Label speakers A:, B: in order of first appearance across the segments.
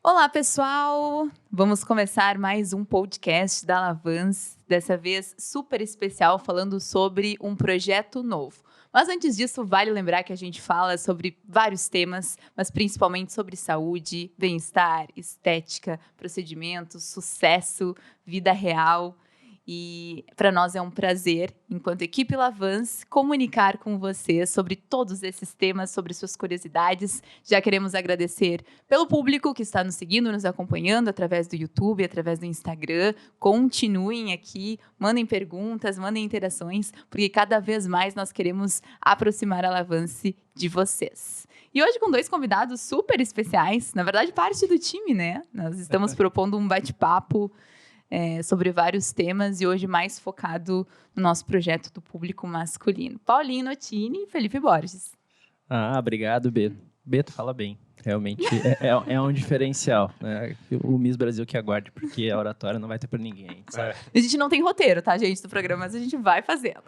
A: Olá, pessoal! Vamos começar mais um podcast da Lavans, dessa vez super especial, falando sobre um projeto novo. Mas antes disso, vale lembrar que a gente fala sobre vários temas, mas principalmente sobre saúde, bem-estar, estética, procedimentos, sucesso, vida real. E para nós é um prazer, enquanto equipe Lavans, comunicar com você sobre todos esses temas, sobre suas curiosidades. Já queremos agradecer pelo público que está nos seguindo, nos acompanhando através do YouTube, através do Instagram. Continuem aqui, mandem perguntas, mandem interações, porque cada vez mais nós queremos aproximar a Lavance de vocês. E hoje com dois convidados super especiais, na verdade parte do time, né? Nós estamos propondo um bate-papo sobre vários temas e hoje mais focado no nosso projeto do público masculino. Paulinho Notini e Felipe Borges.
B: Obrigado, Beto. Beto fala bem. Realmente é um diferencial, né? O Miss Brasil que aguarde, porque a oratória não vai ter para ninguém, sabe?
A: A gente não tem roteiro, tá, gente, do programa, mas a gente vai fazendo.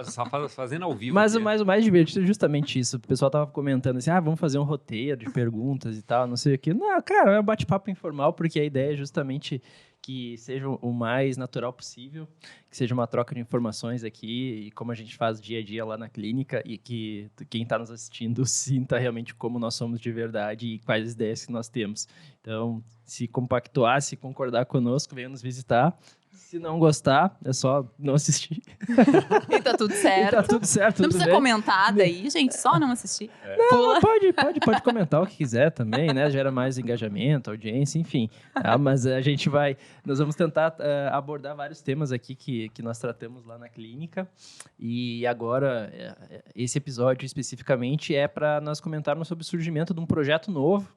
C: Só fazendo ao vivo.
B: Mas o mais divertido é justamente isso. O pessoal tava comentando assim, vamos fazer um roteiro de perguntas e tal, não sei o quê. Não, cara, é um bate-papo informal, porque a ideia é justamente que seja o mais natural possível, que seja uma troca de informações aqui, e como a gente faz dia a dia lá na clínica, e que quem está nos assistindo sinta realmente como nós somos de verdade e quais as ideias que nós temos. Então, se compactuar, se concordar conosco, venha nos visitar. Se não gostar, é só não assistir.
A: E tá tudo certo.
B: Tá tudo certo.
A: Não precisa comentar daí, gente, só não assistir.
B: Não, pode comentar o que quiser também, né? Gera mais engajamento, audiência, enfim. Mas nós vamos tentar abordar vários temas aqui que nós tratamos lá na clínica. E agora, esse episódio especificamente é para nós comentarmos sobre o surgimento de um projeto novo,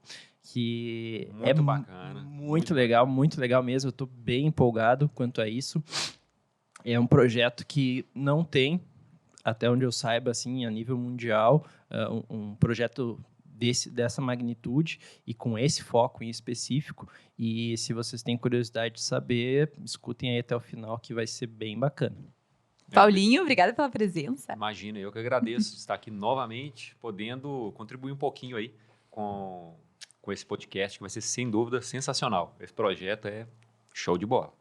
B: que
C: muito bacana.
B: Muito legal mesmo. Eu estou bem empolgado quanto a isso. É um projeto que não tem, até onde eu saiba, assim, a nível mundial, um projeto dessa magnitude e com esse foco em específico. E se vocês têm curiosidade de saber, escutem aí até o final, que vai ser bem bacana.
A: Paulinho, obrigada pela presença.
C: Imagina, eu que agradeço de estar aqui novamente, podendo contribuir um pouquinho aí com esse podcast, que vai ser, sem dúvida, sensacional. Esse projeto é show de bola.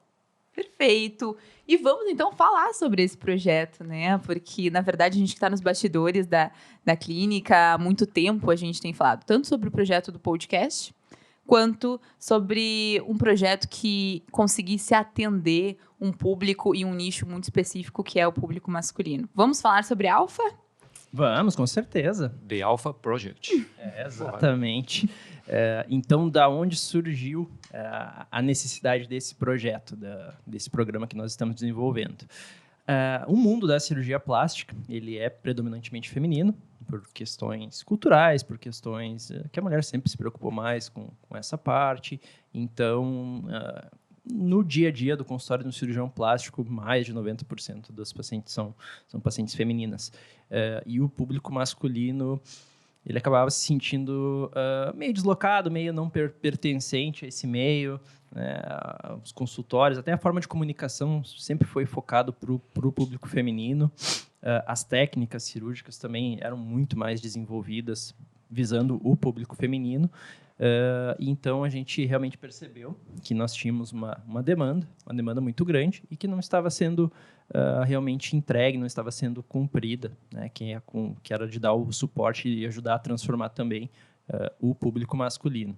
A: Perfeito. E vamos, então, falar sobre esse projeto, né? Porque, na verdade, a gente que está nos bastidores da clínica há muito tempo, a gente tem falado tanto sobre o projeto do podcast, quanto sobre um projeto que conseguisse atender um público e um nicho muito específico, que é o público masculino. Vamos falar sobre Alpha?
B: Vamos, com certeza.
C: The Alpha Project.
B: Exatamente. Então, da onde surgiu a necessidade desse projeto, desse programa que nós estamos desenvolvendo? O mundo da cirurgia plástica, ele é predominantemente feminino, por questões culturais, por questões que a mulher sempre se preocupou mais com essa parte. Então, no dia a dia do consultório de um cirurgião plástico, mais de 90% das pacientes são pacientes femininas. E o público masculino, ele acabava se sentindo meio deslocado, meio não pertencente a esse meio. Né? Os consultórios, até a forma de comunicação sempre foi focado para o público feminino. As técnicas cirúrgicas também eram muito mais desenvolvidas, visando o público feminino. Então, a gente realmente percebeu que nós tínhamos uma demanda muito grande e que não estava sendo realmente entregue, não estava sendo cumprida, né? Que era de dar o suporte e ajudar a transformar também o público masculino.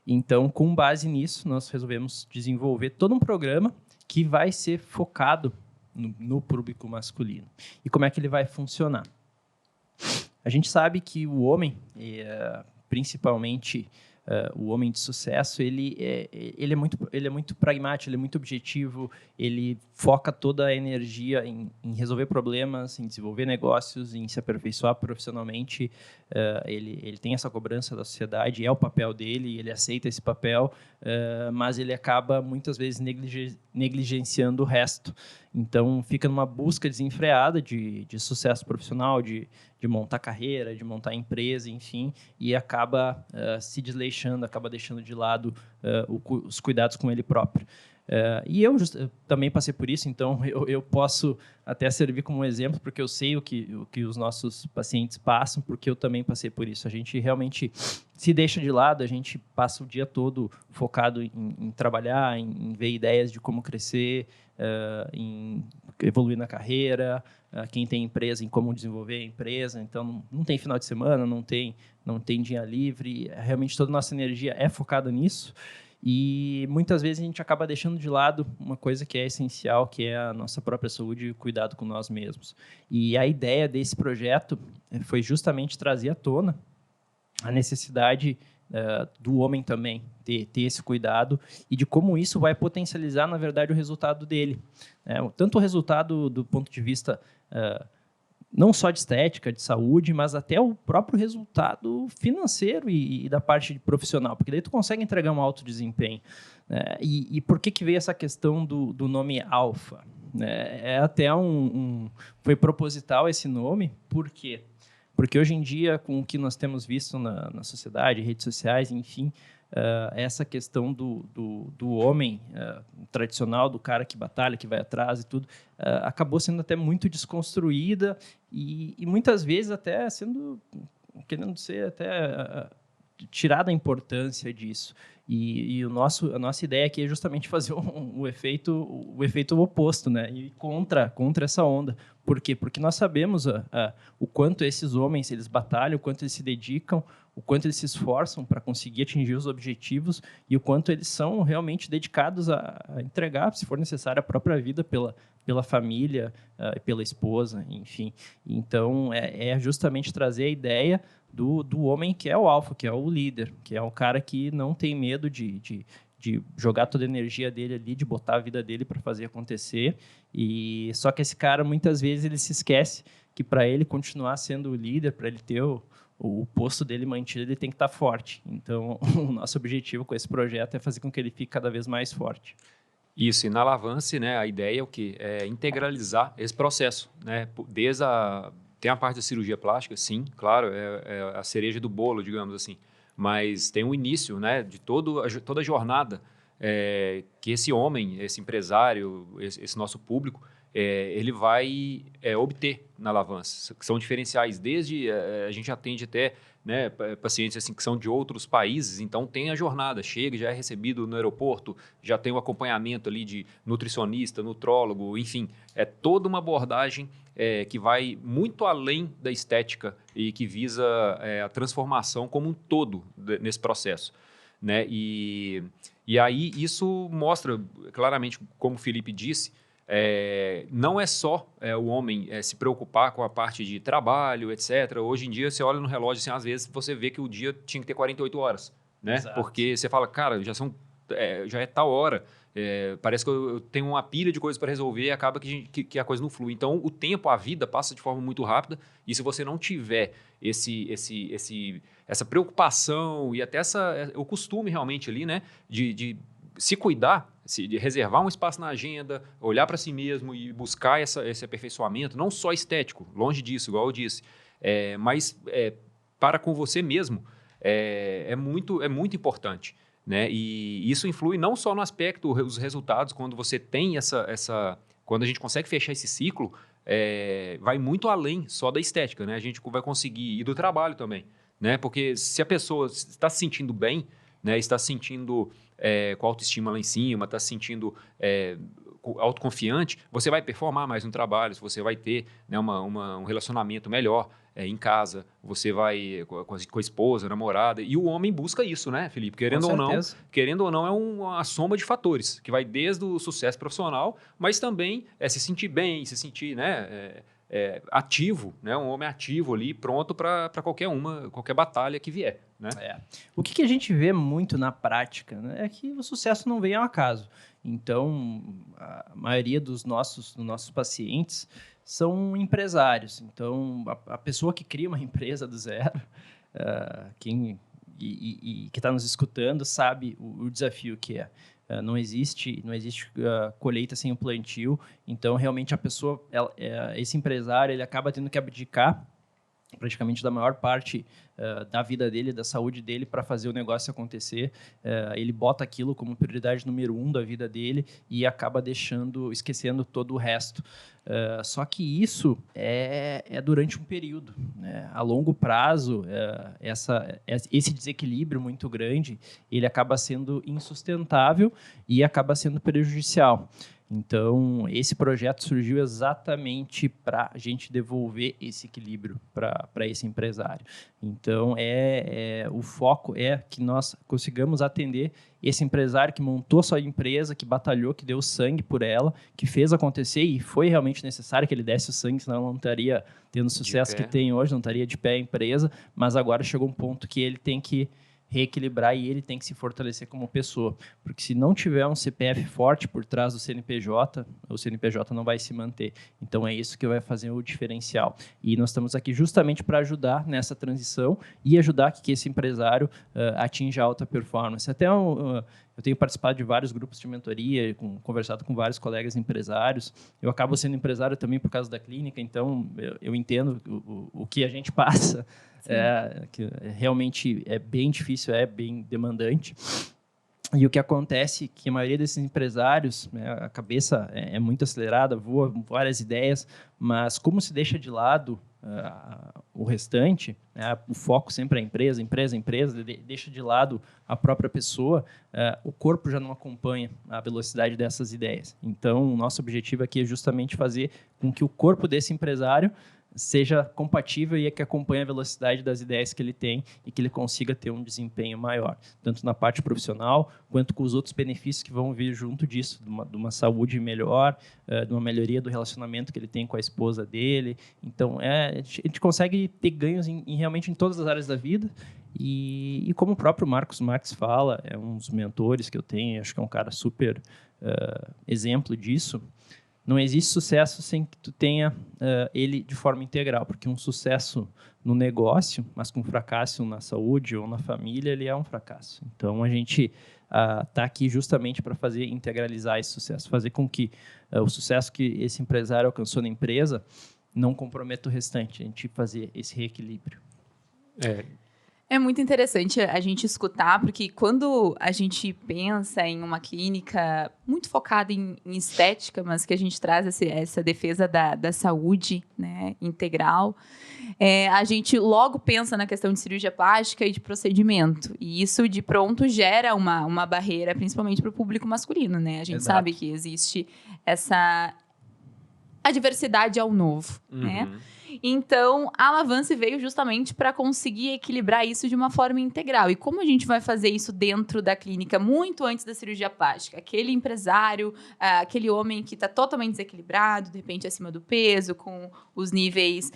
B: Então, com base nisso, nós resolvemos desenvolver todo um programa que vai ser focado no público masculino. E como é que ele vai funcionar? A gente sabe que o homem, principalmente o homem de sucesso, ele é muito pragmático, ele é muito objetivo, ele foca toda a energia em resolver problemas, em desenvolver negócios, em se aperfeiçoar profissionalmente. Ele tem essa cobrança da sociedade, é o papel dele, ele aceita esse papel, mas ele acaba muitas vezes negligenciando o resto. Então, fica numa busca desenfreada de sucesso profissional, de montar carreira, de montar empresa, enfim, e acaba se desleixando, acaba deixando de lado os cuidados com ele próprio. E eu também passei por isso, então eu posso até servir como um exemplo, porque eu sei o que os nossos pacientes passam, porque eu também passei por isso. A gente realmente se deixa de lado, a gente passa o dia todo focado em trabalhar, em ver ideias de como crescer, em evoluir na carreira, quem tem empresa, em como desenvolver a empresa. Então, não tem final de semana, não tem dia livre, realmente toda a nossa energia é focada nisso. E muitas vezes a gente acaba deixando de lado uma coisa que é essencial, que é a nossa própria saúde e o cuidado com nós mesmos. E a ideia desse projeto foi justamente trazer à tona a necessidade do homem também ter esse cuidado e de como isso vai potencializar, na verdade, o resultado dele. Tanto o resultado do ponto de vista não só de estética, de saúde, mas até o próprio resultado financeiro e da parte profissional, porque daí tu consegue entregar um alto desempenho. E por que veio essa questão do nome alfa? É até foi proposital esse nome, por quê? Porque hoje em dia, com o que nós temos visto na sociedade, redes sociais, enfim, essa questão do homem tradicional, do cara que batalha, que vai atrás e tudo, acabou sendo até muito desconstruída e muitas vezes até querendo ser até tirada a importância disso. E a nossa ideia aqui é justamente fazer o efeito oposto, né? E contra essa onda. Por quê? Porque nós sabemos o quanto esses homens eles batalham, o quanto eles se dedicam, o quanto eles se esforçam para conseguir atingir os objetivos e o quanto eles são realmente dedicados a entregar, se for necessário, a própria vida pela família, pela esposa, enfim. Então, é justamente trazer a ideia do homem que é o alfa, que é o líder, que é o cara que não tem medo de jogar toda a energia dele ali, de botar a vida dele para fazer acontecer. E só que esse cara, muitas vezes, ele se esquece que para ele continuar sendo o líder, para ele ter o posto dele mantido, ele tem que estar forte. Então, o nosso objetivo com esse projeto é fazer com que ele fique cada vez mais forte.
C: Isso, e na Lavance, né, a ideia é o quê? É integralizar esse processo, né? Tem a parte da cirurgia plástica, sim, claro, é a cereja do bolo, digamos assim, mas tem o início, né, de toda a jornada que esse homem, esse empresário, esse nosso público, ele vai obter na Lavance, que são diferenciais. Desde a gente atende até, né, pacientes assim, que são de outros países, então tem a jornada, chega, já é recebido no aeroporto, já tem o acompanhamento ali de nutricionista, nutrólogo, enfim, é toda uma abordagem que vai muito além da estética e que visa a transformação como um todo nesse processo, né? E aí isso mostra claramente, como o Felipe disse, não é só o homem se preocupar com a parte de trabalho, etc. Hoje em dia, você olha no relógio, assim, às vezes você vê que o dia tinha que ter 48 horas, né?
B: Exato.
C: Porque você fala, cara, já é tal hora, parece que eu tenho uma pilha de coisas para resolver e acaba que a coisa não flui. Então, o tempo, a vida passa de forma muito rápida e se você não tiver essa preocupação e até o costume realmente ali, né, de se cuidar, de reservar um espaço na agenda, olhar para si mesmo e buscar esse aperfeiçoamento, não só estético, longe disso, igual eu disse, mas para com você mesmo, é muito importante, né? E isso influi não só no aspecto dos resultados, quando você tem quando a gente consegue fechar esse ciclo, vai muito além só da estética, né? A gente vai conseguir ir do trabalho também, né? Porque se a pessoa está se sentindo bem, né, está se sentindo com a autoestima lá em cima, está se sentindo autoconfiante, você vai performar mais no trabalho, você vai ter, né, um relacionamento melhor em casa, você vai com a esposa, a namorada, e o homem busca isso, né, Felipe? Querendo ou não, é uma soma de fatores, que vai desde o sucesso profissional, mas também se sentir bem, se sentir, né, ativo, né, um homem ativo ali, pronto para qualquer batalha que vier, né?
B: O que a gente vê muito na prática, né, é que o sucesso não vem ao acaso. Então, a maioria dos nossos pacientes são empresários. Então, a pessoa que cria uma empresa do zero, que está nos escutando, sabe o desafio que é. Não existe colheita sem o plantio. Então, realmente, a pessoa, esse empresário, ele acaba tendo que abdicar praticamente da maior parte da vida dele, da saúde dele, para fazer o negócio acontecer. Ele bota aquilo como prioridade número 1 da vida dele e acaba esquecendo todo o resto. Só que isso é durante um período, né? A longo prazo, esse desequilíbrio muito grande, ele acaba sendo insustentável e acaba sendo prejudicial. Então, esse projeto surgiu exatamente para a gente devolver esse equilíbrio para esse empresário. Então, o foco é que nós consigamos atender esse empresário que montou sua empresa, que batalhou, que deu sangue por ela, que fez acontecer e foi realmente necessário que ele desse o sangue, senão não estaria tendo o sucesso que tem hoje, não estaria de pé a empresa, mas agora chegou um ponto que ele tem que reequilibrar e ele tem que se fortalecer como pessoa. Porque se não tiver um CPF forte por trás do CNPJ, o CNPJ não vai se manter. Então, é isso que vai fazer o diferencial. E nós estamos aqui justamente para ajudar nessa transição e ajudar que esse empresário atinja alta performance. Eu tenho participado de vários grupos de mentoria, conversado com vários colegas empresários. Eu acabo sendo empresário também por causa da clínica, então eu entendo o que a gente passa. Que realmente é bem difícil, é bem demandante. E o que acontece é que a maioria desses empresários, né, a cabeça é muito acelerada, voa várias ideias, mas como se deixa de lado o restante, né, o foco sempre é empresa, deixa de lado a própria pessoa, o corpo já não acompanha a velocidade dessas ideias. Então, o nosso objetivo aqui é justamente fazer com que o corpo desse empresário seja compatível e que acompanhe a velocidade das ideias que ele tem e que ele consiga ter um desempenho maior, tanto na parte profissional, quanto com os outros benefícios que vão vir junto disso, de uma saúde melhor, de uma melhoria do relacionamento que ele tem com a esposa dele. Então, a gente consegue ter ganhos realmente em todas as áreas da vida. E como o próprio Marcos Marques fala, é um dos mentores que eu tenho, acho que é um cara super exemplo disso. Não existe sucesso sem que tu tenha ele de forma integral, porque um sucesso no negócio, mas com fracasso na saúde ou na família, ele é um fracasso. Então, a gente está aqui justamente para fazer integralizar esse sucesso, fazer com que o sucesso que esse empresário alcançou na empresa não comprometa o restante, a gente fazer esse reequilíbrio.
A: É muito interessante a gente escutar, porque quando a gente pensa em uma clínica muito focada em estética, mas que a gente traz essa defesa da saúde, né, integral, a gente logo pensa na questão de cirurgia plástica e de procedimento. E isso, de pronto, gera uma barreira, principalmente para o público masculino, né? A gente sabe que existe a diversidade ao novo, né? Então, a Lavance veio justamente para conseguir equilibrar isso de uma forma integral. E como a gente vai fazer isso dentro da clínica, muito antes da cirurgia plástica? Aquele empresário, aquele homem que está totalmente desequilibrado, de repente acima do peso, com os níveis,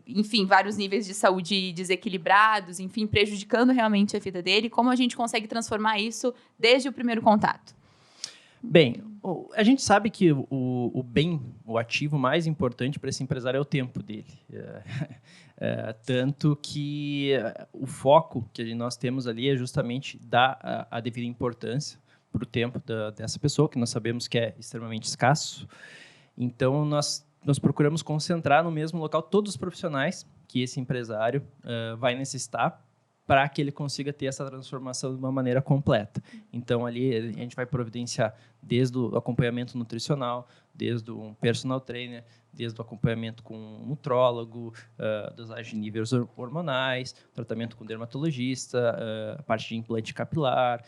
A: enfim, vários níveis de saúde desequilibrados, enfim, prejudicando realmente a vida dele. Como a gente consegue transformar isso desde o primeiro contato?
B: Bem, a gente sabe que o ativo mais importante para esse empresário é o tempo dele. Tanto que o foco que nós temos ali é justamente dar a devida importância para o tempo dessa pessoa, que nós sabemos que é extremamente escasso. Então, nós procuramos concentrar no mesmo local todos os profissionais que esse empresário vai necessitar para que ele consiga ter essa transformação de uma maneira completa. Então, ali, a gente vai providenciar desde o acompanhamento nutricional, desde um personal trainer, desde o acompanhamento com um nutrólogo, dosagem de níveis hormonais, tratamento com dermatologista, a parte de implante capilar,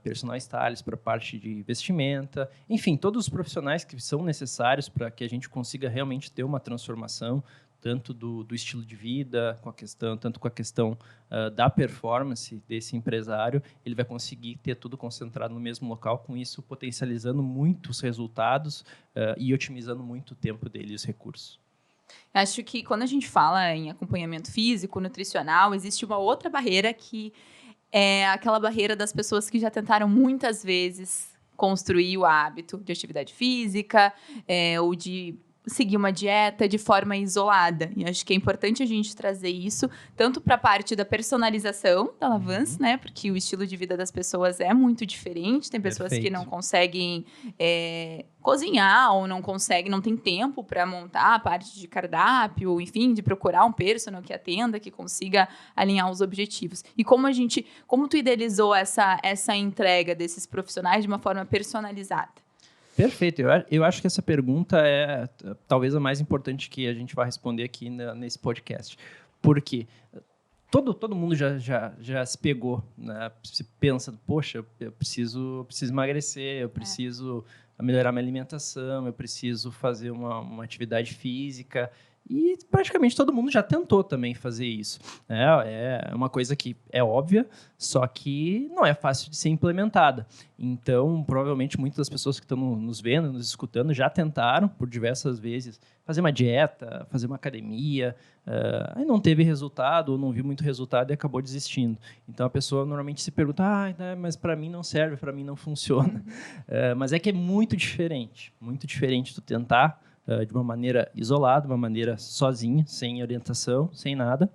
B: personal stylist para a parte de vestimenta, enfim, todos os profissionais que são necessários para que a gente consiga realmente ter uma transformação, tanto do estilo de vida, tanto com a questão da performance desse empresário, ele vai conseguir ter tudo concentrado no mesmo local, com isso potencializando muito os resultados e otimizando muito o tempo dele e os recursos.
A: Acho que quando a gente fala em acompanhamento físico, nutricional, existe uma outra barreira que é aquela barreira das pessoas que já tentaram muitas vezes construir o hábito de atividade física ou de seguir uma dieta de forma isolada. E acho que é importante a gente trazer isso, tanto para a parte da personalização da Lavance, né? Porque o estilo de vida das pessoas é muito diferente. Tem pessoas que não conseguem cozinhar ou não tem tempo para montar a parte de cardápio, enfim, de procurar um personal que atenda, que consiga alinhar os objetivos. E como tu idealizou essa entrega desses profissionais de uma forma personalizada?
B: Perfeito. Eu acho que essa pergunta é talvez a mais importante que a gente vai responder aqui nesse podcast. Porque todo mundo já se pegou, né? Se pensa, poxa, eu preciso emagrecer, eu preciso melhorar minha alimentação, eu preciso fazer uma atividade física. E praticamente todo mundo já tentou também fazer isso. É uma coisa que é óbvia, só que não é fácil de ser implementada. Então, provavelmente, muitas das pessoas que estão nos vendo, nos escutando, já tentaram por diversas vezes fazer uma dieta, fazer uma academia, aí não teve resultado, ou não viu muito resultado e acabou desistindo. Então, a pessoa normalmente se pergunta, mas para mim não serve, para mim não funciona. Mas é que é muito diferente tu tentar de uma maneira isolada, de uma maneira sozinha, sem orientação, sem nada,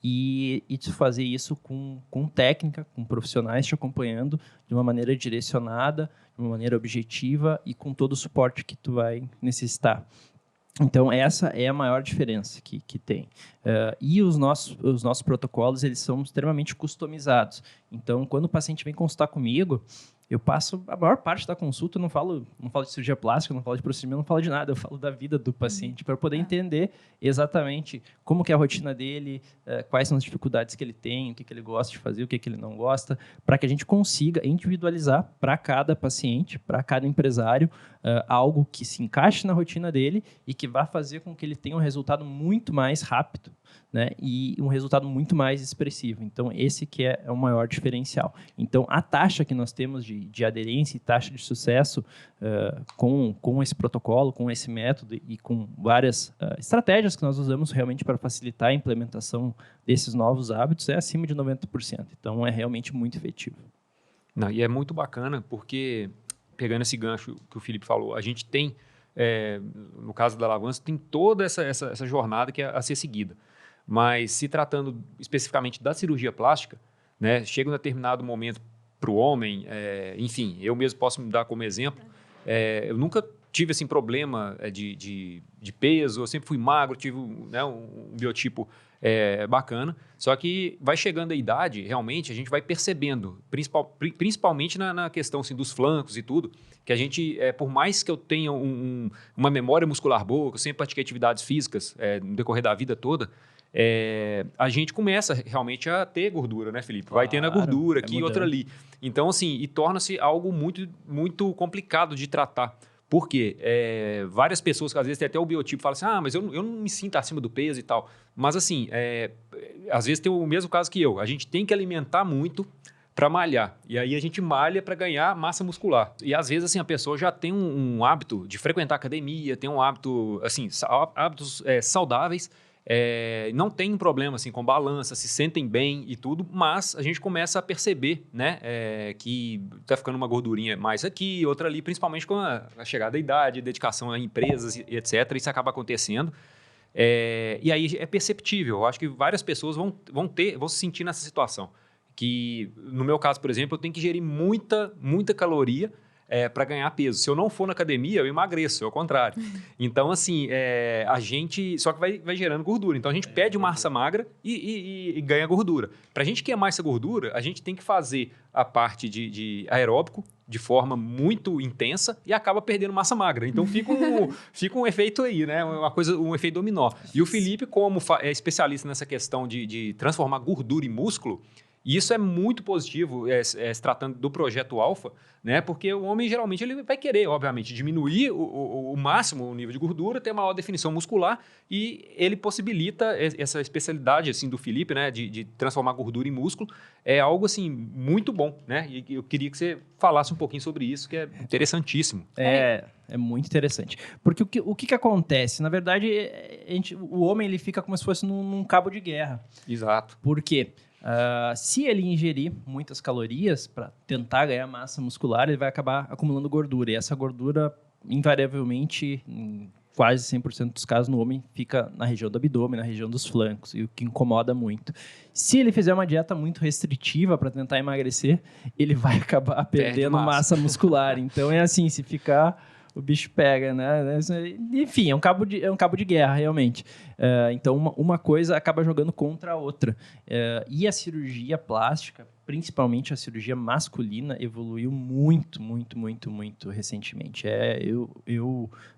B: e tu fazer isso com técnica, com profissionais te acompanhando de uma maneira direcionada, de uma maneira objetiva e com todo o suporte que tu vai necessitar. Então, essa é a maior diferença que tem. E os nossos protocolos, eles são extremamente customizados. Então, quando o paciente vem consultar comigo, eu passo a maior parte da consulta, eu não falo de cirurgia plástica, não falo de procedimento, não falo de nada, eu falo da vida do paciente, para poder entender exatamente como que é a rotina dele, quais são as dificuldades que ele tem, o que ele gosta de fazer, o que ele não gosta, para que a gente consiga individualizar para cada paciente, para cada empresário, algo que se encaixe na rotina dele e que vá fazer com que ele tenha um resultado muito mais rápido, né, e um resultado muito mais expressivo. Então, esse que é o maior diferencial. Então, a taxa que nós temos de aderência e taxa de sucesso com esse protocolo, com esse método e com várias estratégias que nós usamos realmente para facilitar a implementação desses novos hábitos é acima de 90%. Então, é realmente muito efetivo.
C: Não, e é muito bacana porque, pegando esse gancho que o Felipe falou, a gente tem, no caso da Lavance, tem toda essa jornada que é a ser seguida. Mas se tratando especificamente da cirurgia plástica, né, chega um determinado momento para o homem, enfim, eu mesmo posso me dar como exemplo, eu nunca tive assim, problema de peso, eu sempre fui magro, tive um biotipo bacana, só que vai chegando a idade, realmente, a gente vai percebendo, principalmente na questão assim, dos flancos e tudo, que a gente, por mais que eu tenha uma memória muscular boa, que eu sempre pratiquei atividades físicas no decorrer da vida toda, a gente começa realmente a ter gordura, né, Felipe? Vai tendo a gordura aqui e outra ali. Então, assim, e torna-se algo muito, muito complicado de tratar. Por quê? Várias pessoas que às vezes têm até o biotipo falam assim, mas eu não me sinto acima do peso e tal. Mas, assim, às vezes tem o mesmo caso que eu. A gente tem que alimentar muito para malhar. E aí a gente malha para ganhar massa muscular. E às vezes assim, a pessoa já tem um hábito de frequentar academia, tem um hábito, assim, hábitos saudáveis, não tem problema assim, com balança, se sentem bem e tudo, mas a gente começa a perceber, né, que está ficando uma gordurinha mais aqui, outra ali, principalmente com a chegada da idade, dedicação a empresas e etc. Isso acaba acontecendo. E aí é perceptível. Eu acho que várias pessoas vão se sentir nessa situação. Que, no meu caso, por exemplo, eu tenho que ingerir muita caloria para ganhar peso. Se eu não for na academia, eu emagreço, é o contrário. Então, assim, a gente... Só que vai gerando gordura. Então, a gente perde massa magra e ganha gordura. Para a gente queimar essa gordura, a gente tem que fazer a parte de aeróbico de forma muito intensa e acaba perdendo massa magra. Então, fica um efeito aí, né? Um efeito dominó. E o Felipe, como é especialista nessa questão de transformar gordura em músculo, e isso é muito positivo, se tratando do projeto Alpha, né? Porque o homem, geralmente, ele vai querer, obviamente, diminuir o máximo o nível de gordura, ter maior definição muscular, e ele possibilita essa especialidade assim, do Felipe, né? De transformar gordura em músculo. É algo assim, muito bom, né? E eu queria que você falasse um pouquinho sobre isso, que é interessantíssimo.
B: É muito interessante. Porque o que acontece? Na verdade, o homem ele fica como se fosse num cabo de guerra.
C: Exato.
B: Por quê? Se ele ingerir muitas calorias para tentar ganhar massa muscular, ele vai acabar acumulando gordura. E essa gordura, invariavelmente, em quase 100% dos casos no homem fica na região do abdômen, na região dos flancos, e o que incomoda muito. Se ele fizer uma dieta muito restritiva para tentar emagrecer, ele vai acabar perdendo massa muscular. Então é assim, se ficar, o bicho pega, né? Enfim, é um cabo de guerra, realmente. Então uma coisa acaba jogando contra a outra. E a cirurgia plástica, principalmente a cirurgia masculina, evoluiu muito, muito, muito, muito recentemente.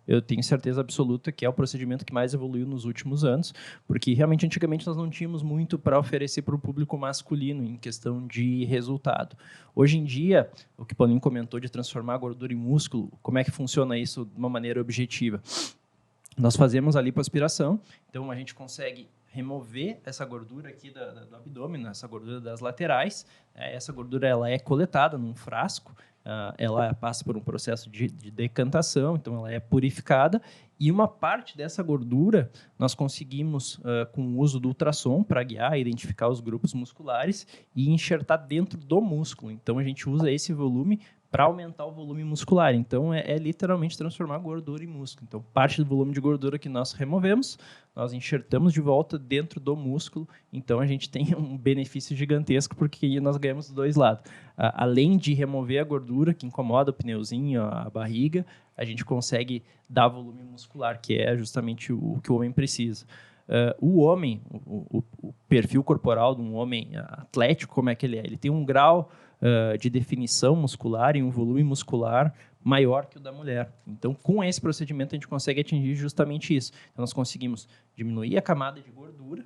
B: Eu tenho certeza absoluta que é o procedimento que mais evoluiu nos últimos anos, porque realmente antigamente nós não tínhamos muito para oferecer para o público masculino em questão de resultado. Hoje em dia, o que o Paulinho comentou de transformar a gordura em músculo, como é que funciona isso de uma maneira objetiva? Nós fazemos a lipoaspiração, então a gente consegue remover essa gordura aqui do abdômen, essa gordura das laterais. Essa gordura ela é coletada num frasco, ela passa por um processo de decantação, então ela é purificada, e uma parte dessa gordura nós conseguimos, com o uso do ultrassom, para guiar, identificar os grupos musculares e enxertar dentro do músculo. Então a gente usa esse volume para aumentar o volume muscular. Então, é literalmente transformar gordura em músculo. Então, parte do volume de gordura que nós removemos, nós enxertamos de volta dentro do músculo. Então, a gente tem um benefício gigantesco, porque nós ganhamos dos dois lados. Além de remover a gordura que incomoda o pneuzinho, a barriga, a gente consegue dar volume muscular, que é justamente o que o homem precisa. O homem, o perfil corporal de um homem atlético, como é que ele é? Ele tem um grau de definição muscular e um volume muscular maior que o da mulher. Então, com esse procedimento, a gente consegue atingir justamente isso. Então, nós conseguimos diminuir a camada de gordura,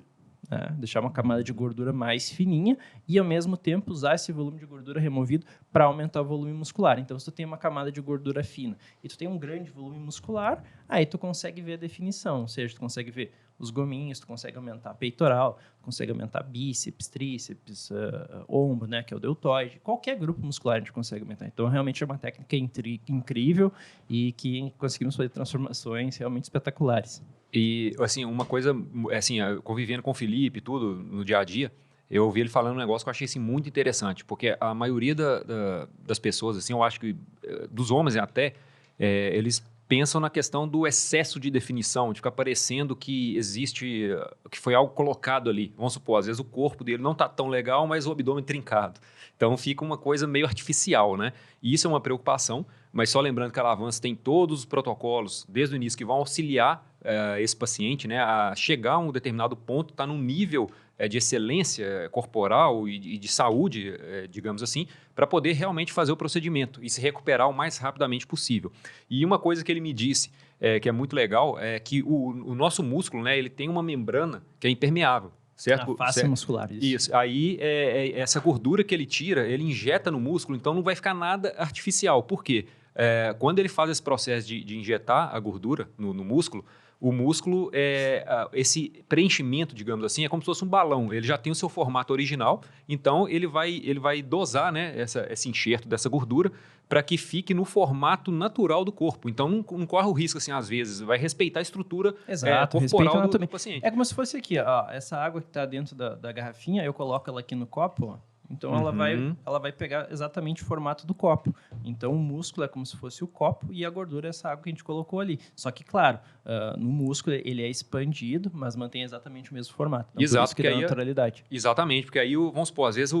B: deixar uma camada de gordura mais fininha e, ao mesmo tempo, usar esse volume de gordura removido para aumentar o volume muscular. Então, se tu tem uma camada de gordura fina e tu tem um grande volume muscular, aí tu consegue ver a definição, ou seja, tu consegue ver os gominhos, tu consegue aumentar peitoral, tu consegue aumentar bíceps, tríceps, ombro, né, que é o deltoide. Qualquer grupo muscular a gente consegue aumentar. Então, realmente é uma técnica incrível e que conseguimos fazer transformações realmente espetaculares.
C: E, assim, uma coisa, assim, convivendo com o Felipe e tudo, no dia a dia, eu ouvi ele falando um negócio que eu achei, assim, muito interessante, porque a maioria das pessoas, assim, eu acho que, dos homens até, eles pensam na questão do excesso de definição, de ficar parecendo que existe, que foi algo colocado ali. Vamos supor, às vezes o corpo dele não está tão legal, mas o abdômen trincado. Então fica uma coisa meio artificial, né? E isso é uma preocupação, mas só lembrando que a Lavance tem todos os protocolos desde o início que vão auxiliar esse paciente, né, a chegar a um determinado ponto, estar num nível de excelência corporal e de saúde, digamos assim, para poder realmente fazer o procedimento e se recuperar o mais rapidamente possível. E uma coisa que ele me disse, que é muito legal, é que o nosso músculo, né, ele tem uma membrana que é impermeável. Certo?
B: A face muscular, isso.
C: Isso. Aí, essa gordura que ele tira, ele injeta no músculo, então não vai ficar nada artificial. Por quê? Quando ele faz esse processo de injetar a gordura no músculo, o músculo, esse preenchimento, digamos assim, é como se fosse um balão. Ele já tem o seu formato original, então ele vai dosar, né, esse enxerto dessa gordura para que fique no formato natural do corpo. Então não corre o risco, assim, às vezes, vai respeitar a estrutura corporal do paciente.
B: É como se fosse aqui, ó, essa água que está dentro da garrafinha, eu coloco ela aqui no copo, ó. Então, ela vai pegar exatamente o formato do copo. Então, o músculo é como se fosse o copo e a gordura é essa água que a gente colocou ali. Só que, claro, no músculo ele é expandido, mas mantém exatamente o mesmo formato. Então,
C: exato,
B: por isso que dá naturalidade.
C: Exatamente, porque aí, vamos supor, às vezes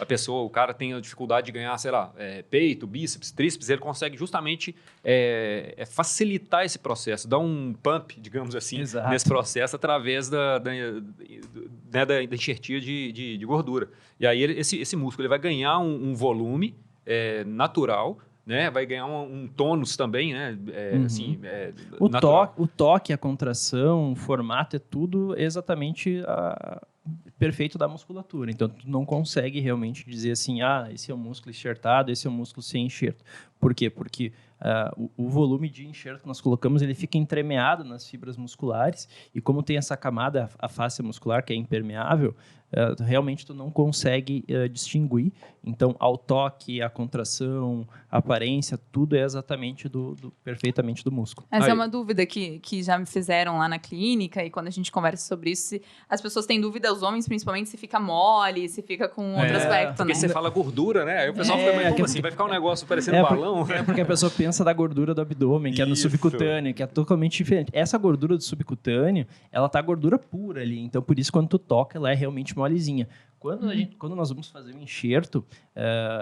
C: a pessoa, o cara tem a dificuldade de ganhar, sei lá, peito, bíceps, tríceps, ele consegue justamente facilitar esse processo, dar um pump, digamos assim,
B: exato,
C: nesse processo através da enxertia de gordura. E aí esse músculo ele vai ganhar um volume natural, né? Vai ganhar um tônus também, né? Assim,
B: o toque, a contração, o formato é tudo exatamente perfeito da musculatura. Então, tu não consegue realmente dizer assim, esse é o músculo enxertado, esse é o músculo sem enxerto. Por quê? Porque o volume de enxerto que nós colocamos, ele fica entremeado nas fibras musculares, e como tem essa camada, a face muscular, que é impermeável, realmente tu não consegue distinguir. Então, ao toque, a contração, a aparência, tudo é exatamente perfeitamente do músculo.
A: Essa é uma dúvida que já me fizeram lá na clínica, e quando a gente conversa sobre isso, as pessoas têm dúvida, os homens principalmente, se fica mole, se fica com outro aspecto,
C: porque
A: né?
C: você fala gordura, né? Aí o pessoal fica, mas como assim? Vai ficar um negócio parecendo balão?
B: Porque a pessoa pensa da gordura do abdômen, que é no subcutâneo, que é totalmente diferente. Essa gordura do subcutâneo, ela tá gordura pura ali, então por isso quando tu toca, ela é realmente molezinha. Quando nós vamos fazer o enxerto,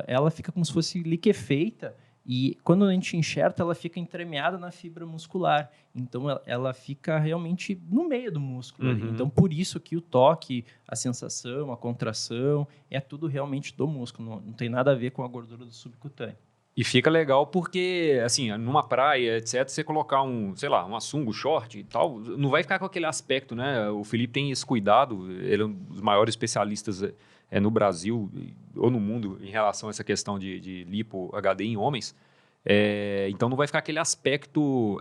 B: ela fica como se fosse liquefeita, e quando a gente enxerta, ela fica entremeada na fibra muscular. Então, ela fica realmente no meio do músculo. Ali. Então, por isso que o toque, a sensação, a contração, é tudo realmente do músculo. Não tem nada a ver com a gordura do subcutâneo.
C: E fica legal porque, assim, numa praia, etc., você colocar uma sunga, short e tal, não vai ficar com aquele aspecto, né? O Felipe tem esse cuidado, ele é um dos maiores especialistas no Brasil ou no mundo em relação a essa questão de lipo HD em homens. Então não vai ficar aquele aspecto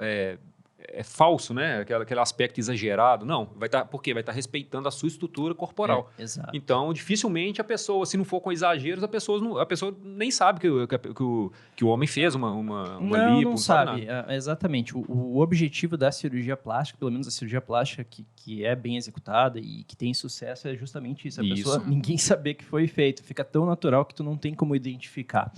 C: falso, né? Aquele aspecto exagerado. Não, porque vai estar respeitando a sua estrutura corporal.
B: Exato.
C: Então, dificilmente a pessoa, se não for com exageros, a pessoa nem sabe que o homem fez uma lipo.
B: Não sabe. Exatamente. O objetivo da cirurgia plástica, pelo menos a cirurgia plástica que é bem executada e que tem sucesso, é justamente isso. Pessoa, ninguém saber que foi feito. Fica tão natural que tu não tem como identificar.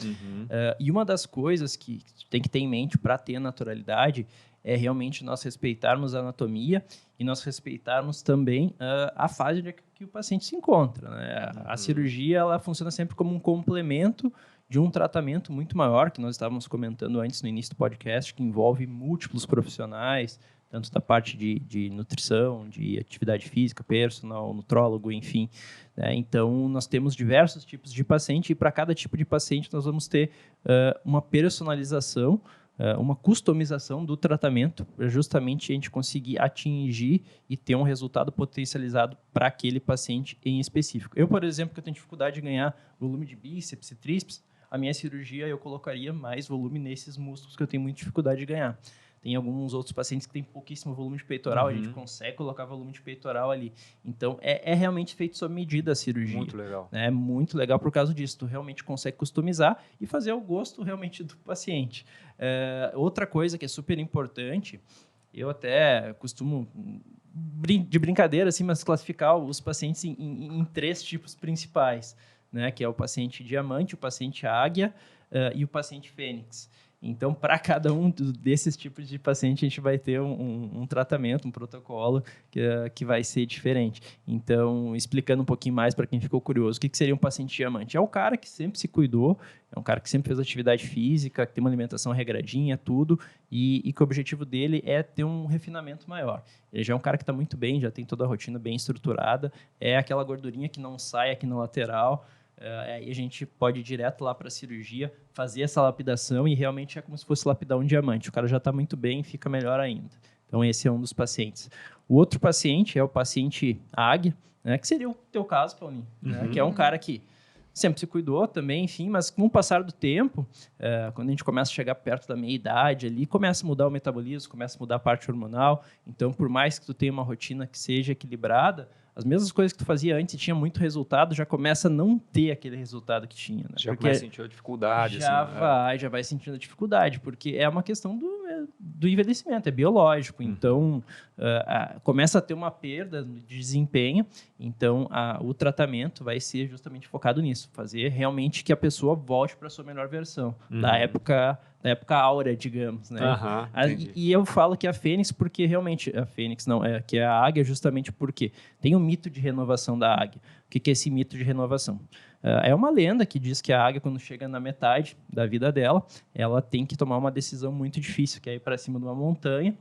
B: E uma das coisas que tu tem que ter em mente para ter naturalidade é realmente nós respeitarmos a anatomia e nós respeitarmos também a fase que o paciente se encontra. Né? A cirurgia ela funciona sempre como um complemento de um tratamento muito maior, que nós estávamos comentando antes no início do podcast, que envolve múltiplos profissionais, tanto da parte de nutrição, de atividade física, personal, nutrólogo, enfim. Né? Então, nós temos diversos tipos de paciente e para cada tipo de paciente nós vamos ter uma personalização, uma customização do tratamento para justamente a gente conseguir atingir e ter um resultado potencializado para aquele paciente em específico. Eu, por exemplo, que eu tenho dificuldade de ganhar volume de bíceps e tríceps, a minha cirurgia eu colocaria mais volume nesses músculos que eu tenho muita dificuldade de ganhar. Tem alguns outros pacientes que têm pouquíssimo volume de peitoral, a gente consegue colocar volume de peitoral ali. Então, é realmente feito sob medida a cirurgia.
C: Muito legal.
B: É muito legal por causa disso. Tu realmente consegue customizar e fazer ao gosto realmente do paciente. Outra coisa que é super importante, eu até costumo, de brincadeira, assim, mas classificar os pacientes em 3 tipos principais, né? Que é o paciente diamante, o paciente águia e o paciente fênix. Então, para cada um desses tipos de paciente, a gente vai ter um tratamento, um protocolo que vai ser diferente. Então, explicando um pouquinho mais para quem ficou curioso, o que seria um paciente diamante? É um cara que sempre se cuidou, é um cara que sempre fez atividade física, que tem uma alimentação regradinha, tudo, e que o objetivo dele é ter um refinamento maior. Ele já é um cara que está muito bem, já tem toda a rotina bem estruturada, é aquela gordurinha que não sai aqui na lateral. Aí a gente pode ir direto lá para a cirurgia, fazer essa lapidação e realmente é como se fosse lapidar um diamante. O cara já está muito bem e fica melhor ainda. Então, esse é um dos pacientes. O outro paciente é o paciente águia, né, que seria o teu caso, Paulinho, né, que é um cara que sempre se cuidou também, enfim, mas com o passar do tempo, quando a gente começa a chegar perto da meia-idade ali, começa a mudar o metabolismo, começa a mudar a parte hormonal. Então, por mais que tu tenha uma rotina que seja equilibrada, as mesmas coisas que tu fazia antes e tinha muito resultado, já começa a não ter aquele resultado que tinha. Né?
C: Já começa a sentir a dificuldade.
B: Já vai sentindo a dificuldade, porque é uma questão do envelhecimento, é biológico. Então, começa a ter uma perda de desempenho. Então, o tratamento vai ser justamente focado nisso. Fazer realmente que a pessoa volte para a sua melhor versão. Da época áurea, digamos. Né? E eu falo que a fênix, porque realmente... A fênix não, que é a águia, justamente porque tem o mito de renovação da águia. O que é esse mito de renovação? É uma lenda que diz que a águia, quando chega na metade da vida dela, ela tem que tomar uma decisão muito difícil, que é ir para cima de uma montanha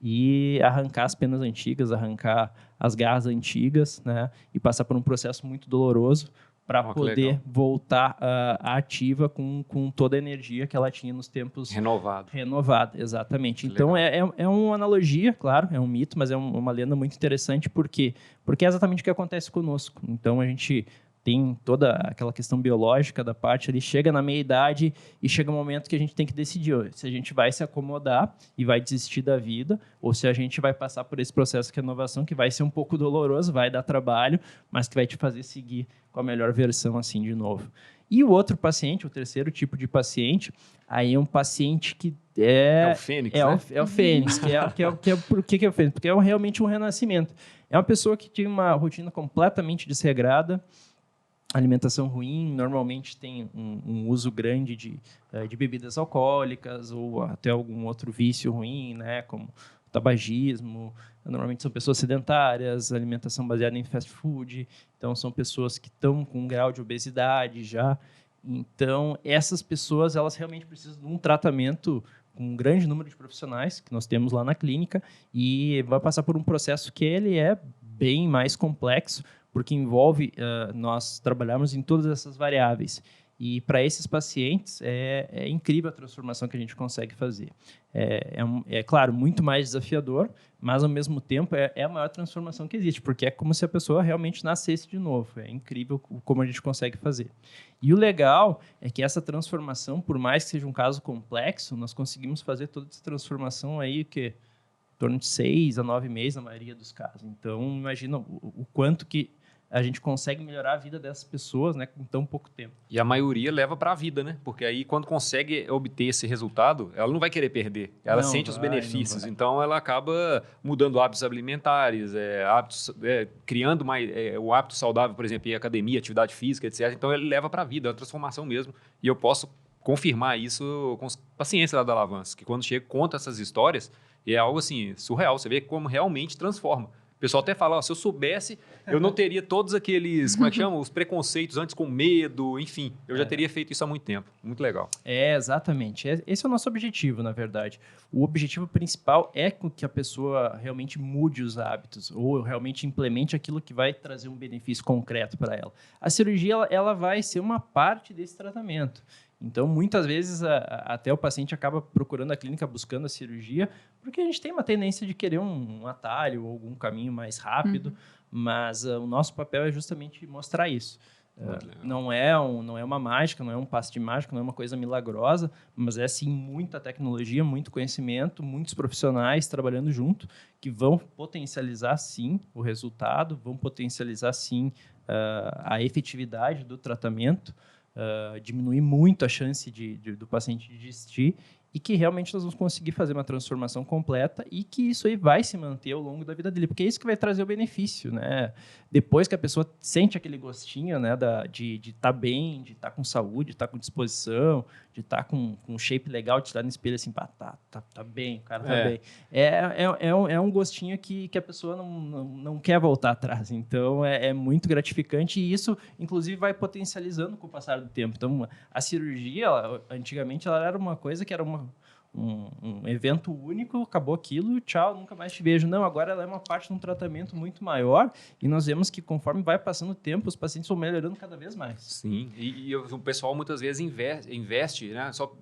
B: e arrancar as penas antigas, arrancar as garras antigas, né? E passar por um processo muito doloroso para poder voltar ativa com toda a energia que ela tinha nos tempos... Renovada, exatamente. Então, é uma analogia, claro, é um mito, mas é uma lenda muito interessante, porque é exatamente o que acontece conosco. Então, a gente tem toda aquela questão biológica da parte ali, chega na meia-idade e chega um momento que a gente tem que decidir se a gente vai se acomodar e vai desistir da vida, ou se a gente vai passar por esse processo de renovação, que vai ser um pouco doloroso, vai dar trabalho, mas que vai te fazer seguir com a melhor versão assim de novo. E o outro paciente, o terceiro tipo de paciente, aí é um paciente que
C: É o Fênix, né?
B: É o Fênix, por que é o Fênix? Porque é realmente um renascimento. É uma pessoa que tinha uma rotina completamente desregrada, alimentação ruim, normalmente tem um uso grande de bebidas alcoólicas ou até algum outro vício ruim, né, como tabagismo. Normalmente são pessoas sedentárias, alimentação baseada em fast food, então são pessoas que estão com um grau de obesidade já. Então, essas pessoas, elas realmente precisam de um tratamento com um grande número de profissionais que nós temos lá na clínica e vai passar por um processo que ele é bem mais complexo, porque envolve nós trabalharmos em todas essas variáveis. E para esses pacientes é incrível a transformação que a gente consegue fazer. É claro, muito mais desafiador, mas ao mesmo tempo é a maior transformação que existe, porque é como se a pessoa realmente nascesse de novo. É incrível como a gente consegue fazer. E o legal é que essa transformação, por mais que seja um caso complexo, nós conseguimos fazer toda essa transformação aí que em torno de 6 a 9 meses na maioria dos casos. Então, imagina o quanto que a gente consegue melhorar a vida dessas pessoas, né, com tão pouco tempo.
C: E a maioria leva para a vida, né? Porque aí, quando consegue obter esse resultado, ela não vai querer perder. Ela sente os benefícios. Então, ela acaba mudando hábitos alimentares, criando o hábito saudável, por exemplo, em academia, atividade física, etc. Então, ele leva para a vida, é uma transformação mesmo. E eu posso confirmar isso com a ciência lá da Lavance, que quando chega, conta essas histórias, é algo assim, surreal. Você vê como realmente transforma. O pessoal até fala, se eu soubesse, eu não teria todos aqueles, como é que chama? Os preconceitos antes com medo, enfim. Eu já teria feito isso há muito tempo. Muito legal.
B: Exatamente. Esse é o nosso objetivo, na verdade. O objetivo principal é que a pessoa realmente mude os hábitos ou realmente implemente aquilo que vai trazer um benefício concreto para ela. A cirurgia, ela vai ser uma parte desse tratamento. Então, muitas vezes, até o paciente acaba procurando a clínica, buscando a cirurgia, porque a gente tem uma tendência de querer um atalho ou algum caminho mais rápido, mas o nosso papel é justamente mostrar isso. Não é uma mágica, não é um passe de mágica, não é uma coisa milagrosa, mas é, sim, muita tecnologia, muito conhecimento, muitos profissionais trabalhando junto, que vão potencializar, sim, o resultado, vão potencializar, sim, a efetividade do tratamento, diminuir muito a chance do paciente desistir e que realmente nós vamos conseguir fazer uma transformação completa e que isso aí vai se manter ao longo da vida dele, porque é isso que vai trazer o benefício, né? Depois que a pessoa sente aquele gostinho, né, de estar bem, de estar com saúde, de estar com disposição, de estar com um shape legal, de estar no espelho assim, tá bem, o cara tá bem. É um gostinho que a pessoa não quer voltar atrás. Então, é muito gratificante e isso, inclusive, vai potencializando com o passar do tempo. Então, a cirurgia, antigamente, ela era uma coisa que era um evento único, acabou aquilo, tchau, nunca mais te vejo. Não, agora ela é uma parte de um tratamento muito maior e nós vemos que conforme vai passando o tempo, os pacientes vão melhorando cada vez mais.
C: Sim, e o pessoal muitas vezes investe, né? Só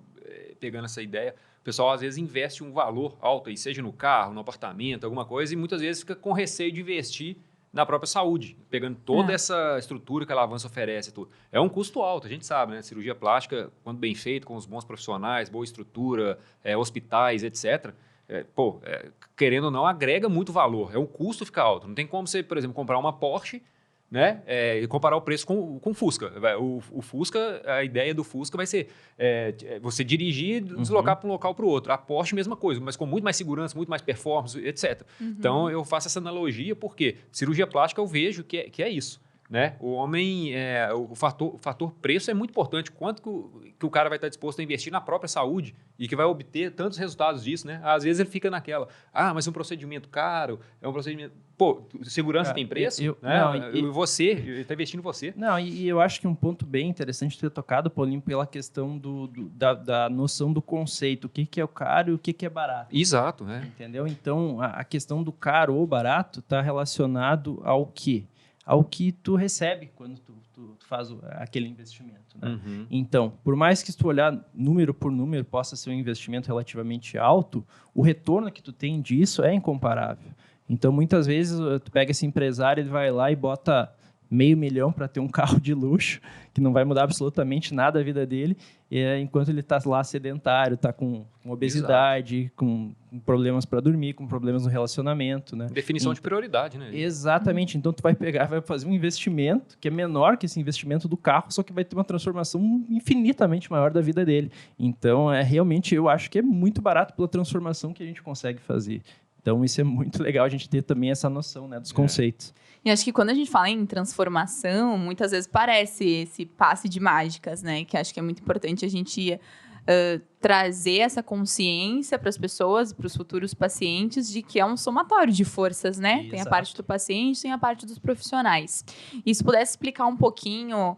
C: pegando essa ideia, o pessoal às vezes investe um valor alto, aí, seja no carro, no apartamento, alguma coisa, e muitas vezes fica com receio de investir na própria saúde, pegando toda essa estrutura que a Lavance oferece. Tudo. É um custo alto, a gente sabe, né? Cirurgia plástica, quando bem feito, com os bons profissionais, boa estrutura, hospitais, etc., querendo ou não, agrega muito valor. É um custo fica alto. Não tem como você, por exemplo, comprar uma Porsche, né? E comparar o preço com o Fusca. O Fusca, a ideia do Fusca vai ser você dirigir e deslocar para um local para o outro. A Porsche, mesma coisa, mas com muito mais segurança, muito mais performance, etc. Então, eu faço essa analogia porque cirurgia plástica eu vejo que é isso. Né? O homem, o fator preço é muito importante. Quanto que o cara vai estar disposto a investir na própria saúde e que vai obter tantos resultados disso, né? Às vezes ele fica naquela, mas é um procedimento caro, é um procedimento... Pô, segurança tem preço? Né? Você está investindo em você.
B: Não, e eu acho que um ponto bem interessante ter tocado, Paulinho, pela questão da noção do conceito. O que é o caro e o que é barato.
C: Exato. Né?
B: Entendeu? Então, a questão do caro ou barato está relacionado ao quê? Ao que tu recebe quando tu faz aquele investimento. Né? Então, por mais que tu olhar número por número possa ser um investimento relativamente alto, o retorno que tu tem disso é incomparável. Então, muitas vezes, tu pega esse empresário, ele vai lá e bota R$500 mil para ter um carro de luxo, que não vai mudar absolutamente nada a vida dele, enquanto ele está lá sedentário, está com obesidade, com problemas para dormir, com problemas no relacionamento, né?
C: Definição de prioridade, né?
B: Exatamente. Então, tu vai pegar, vai fazer um investimento que é menor que esse investimento do carro, só que vai ter uma transformação infinitamente maior da vida dele. Então, realmente, eu acho que é muito barato pela transformação que a gente consegue fazer. Então, isso é muito legal a gente ter também essa noção, né, dos conceitos.
A: E acho que quando a gente fala em transformação, muitas vezes parece esse passe de mágicas, né? Que acho que é muito importante a gente trazer essa consciência para as pessoas, para os futuros pacientes, de que é um somatório de forças, né?
B: Exato.
A: Tem a parte do paciente, tem a parte dos profissionais. E se pudesse explicar um pouquinho,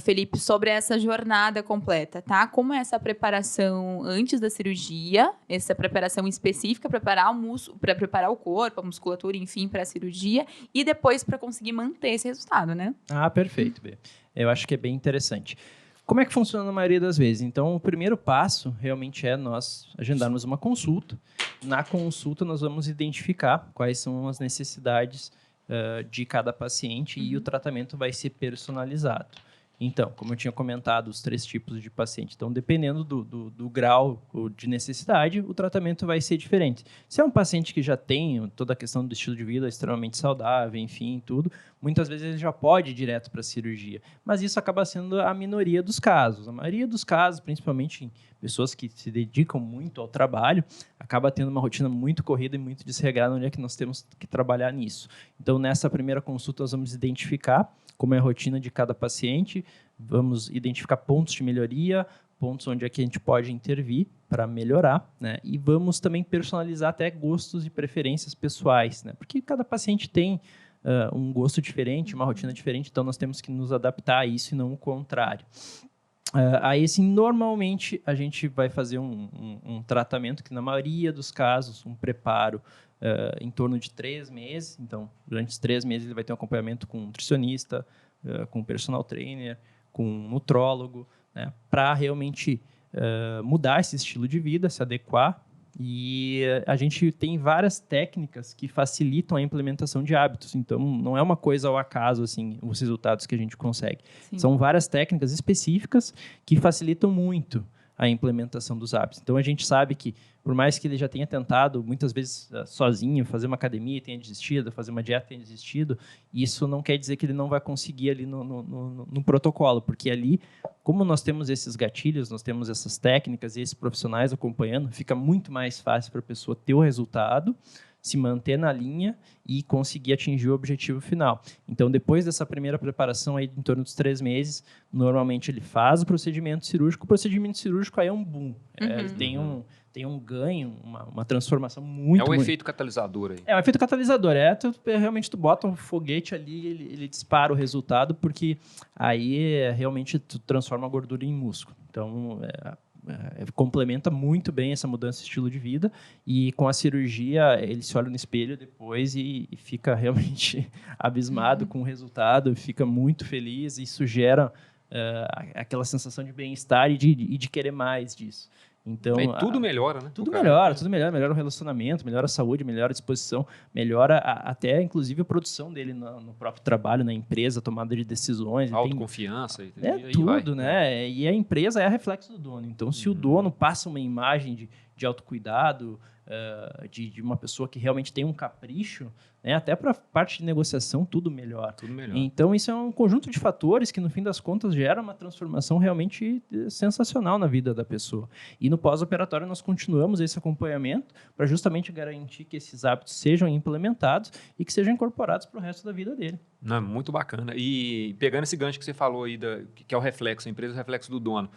A: Felipe, sobre essa jornada completa, tá? Como é essa preparação antes da cirurgia, essa preparação específica, preparar o músculo, para preparar o corpo, a musculatura, enfim, para a cirurgia, e depois para conseguir manter esse resultado, né?
B: Perfeito, Bê. Eu acho que é bem interessante. Como é que funciona na maioria das vezes? Então, o primeiro passo realmente é nós agendarmos uma consulta. Na consulta, nós vamos identificar quais são as necessidades de cada paciente e o tratamento vai ser personalizado. Então, como eu tinha comentado, os 3 tipos de paciente. Então, dependendo do grau de necessidade, o tratamento vai ser diferente. Se é um paciente que já tem toda a questão do estilo de vida extremamente saudável, enfim, tudo, muitas vezes ele já pode ir direto para a cirurgia. Mas isso acaba sendo a minoria dos casos. A maioria dos casos, principalmente em pessoas que se dedicam muito ao trabalho, acaba tendo uma rotina muito corrida e muito desregrada, onde é que nós temos que trabalhar nisso. Então, nessa primeira consulta, nós vamos identificar como é a rotina de cada paciente, vamos identificar pontos de melhoria, pontos onde é que a gente pode intervir para melhorar, né? E vamos também personalizar até gostos e preferências pessoais, né? Porque cada paciente tem um gosto diferente, uma rotina diferente, então nós temos que nos adaptar a isso e não o contrário. Aí, assim, normalmente a gente vai fazer um tratamento que, na maioria dos casos, um preparo em torno de 3 meses. Então, durante os 3 meses, ele vai ter um acompanhamento com um nutricionista, com um personal trainer, com um nutrólogo, né, para realmente mudar esse estilo de vida, se adequar. E a gente tem várias técnicas que facilitam a implementação de hábitos. Então, não é uma coisa ao acaso, assim, os resultados que a gente consegue. Sim. São várias técnicas específicas que facilitam muito a implementação dos hábitos. Então, a gente sabe que, por mais que ele já tenha tentado, muitas vezes sozinho, fazer uma academia e tenha desistido, fazer uma dieta e tenha desistido, isso não quer dizer que ele não vai conseguir ali no protocolo, porque ali, como nós temos esses gatilhos, nós temos essas técnicas e esses profissionais acompanhando, fica muito mais fácil para a pessoa ter o resultado, se manter na linha e conseguir atingir o objetivo final. Então, depois dessa primeira preparação, aí, em torno dos 3 meses, normalmente ele faz o procedimento cirúrgico. O procedimento cirúrgico aí é um boom. Ele tem um ganho, uma transformação muito...
C: efeito catalisador aí.
B: É um efeito catalisador. Realmente tu bota um foguete ali, ele dispara o resultado, porque aí realmente tu transforma a gordura em músculo. Então, complementa muito bem essa mudança de estilo de vida, e com a cirurgia ele se olha no espelho depois e fica realmente abismado com o resultado, fica muito feliz, e isso gera aquela sensação de bem-estar e de querer mais disso. Então,
C: e tudo melhora, né?
B: Tudo melhora o relacionamento, melhora a saúde, melhora a disposição, melhora até, inclusive, a produção dele no próprio trabalho, na empresa, tomada de decisões.
C: Autoconfiança.
B: Tudo, né? E a empresa é reflexo do dono. Então, se o dono passa uma imagem de autocuidado, de uma pessoa que realmente tem um capricho, né, até para a parte de negociação, tudo melhor. Então, isso é um conjunto de fatores que, no fim das contas, gera uma transformação realmente sensacional na vida da pessoa. E no pós-operatório, nós continuamos esse acompanhamento para justamente garantir que esses hábitos sejam implementados e que sejam incorporados para o resto da vida dele.
C: Não, muito bacana. E pegando esse gancho que você falou aí, que é o reflexo, a empresa é o reflexo do dono.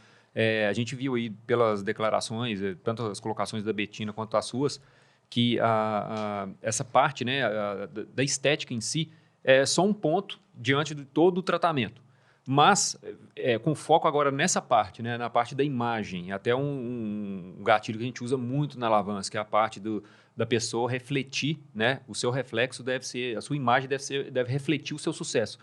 C: A gente viu aí pelas declarações, tanto as colocações da Betina quanto as suas, que essa parte, né, da estética em si é só um ponto diante de todo o tratamento. Mas com foco agora nessa parte, né, na parte da imagem, até um gatilho que a gente usa muito na Lavance, que é a parte da pessoa refletir, né, o seu reflexo deve ser, a sua imagem deve refletir o seu sucesso.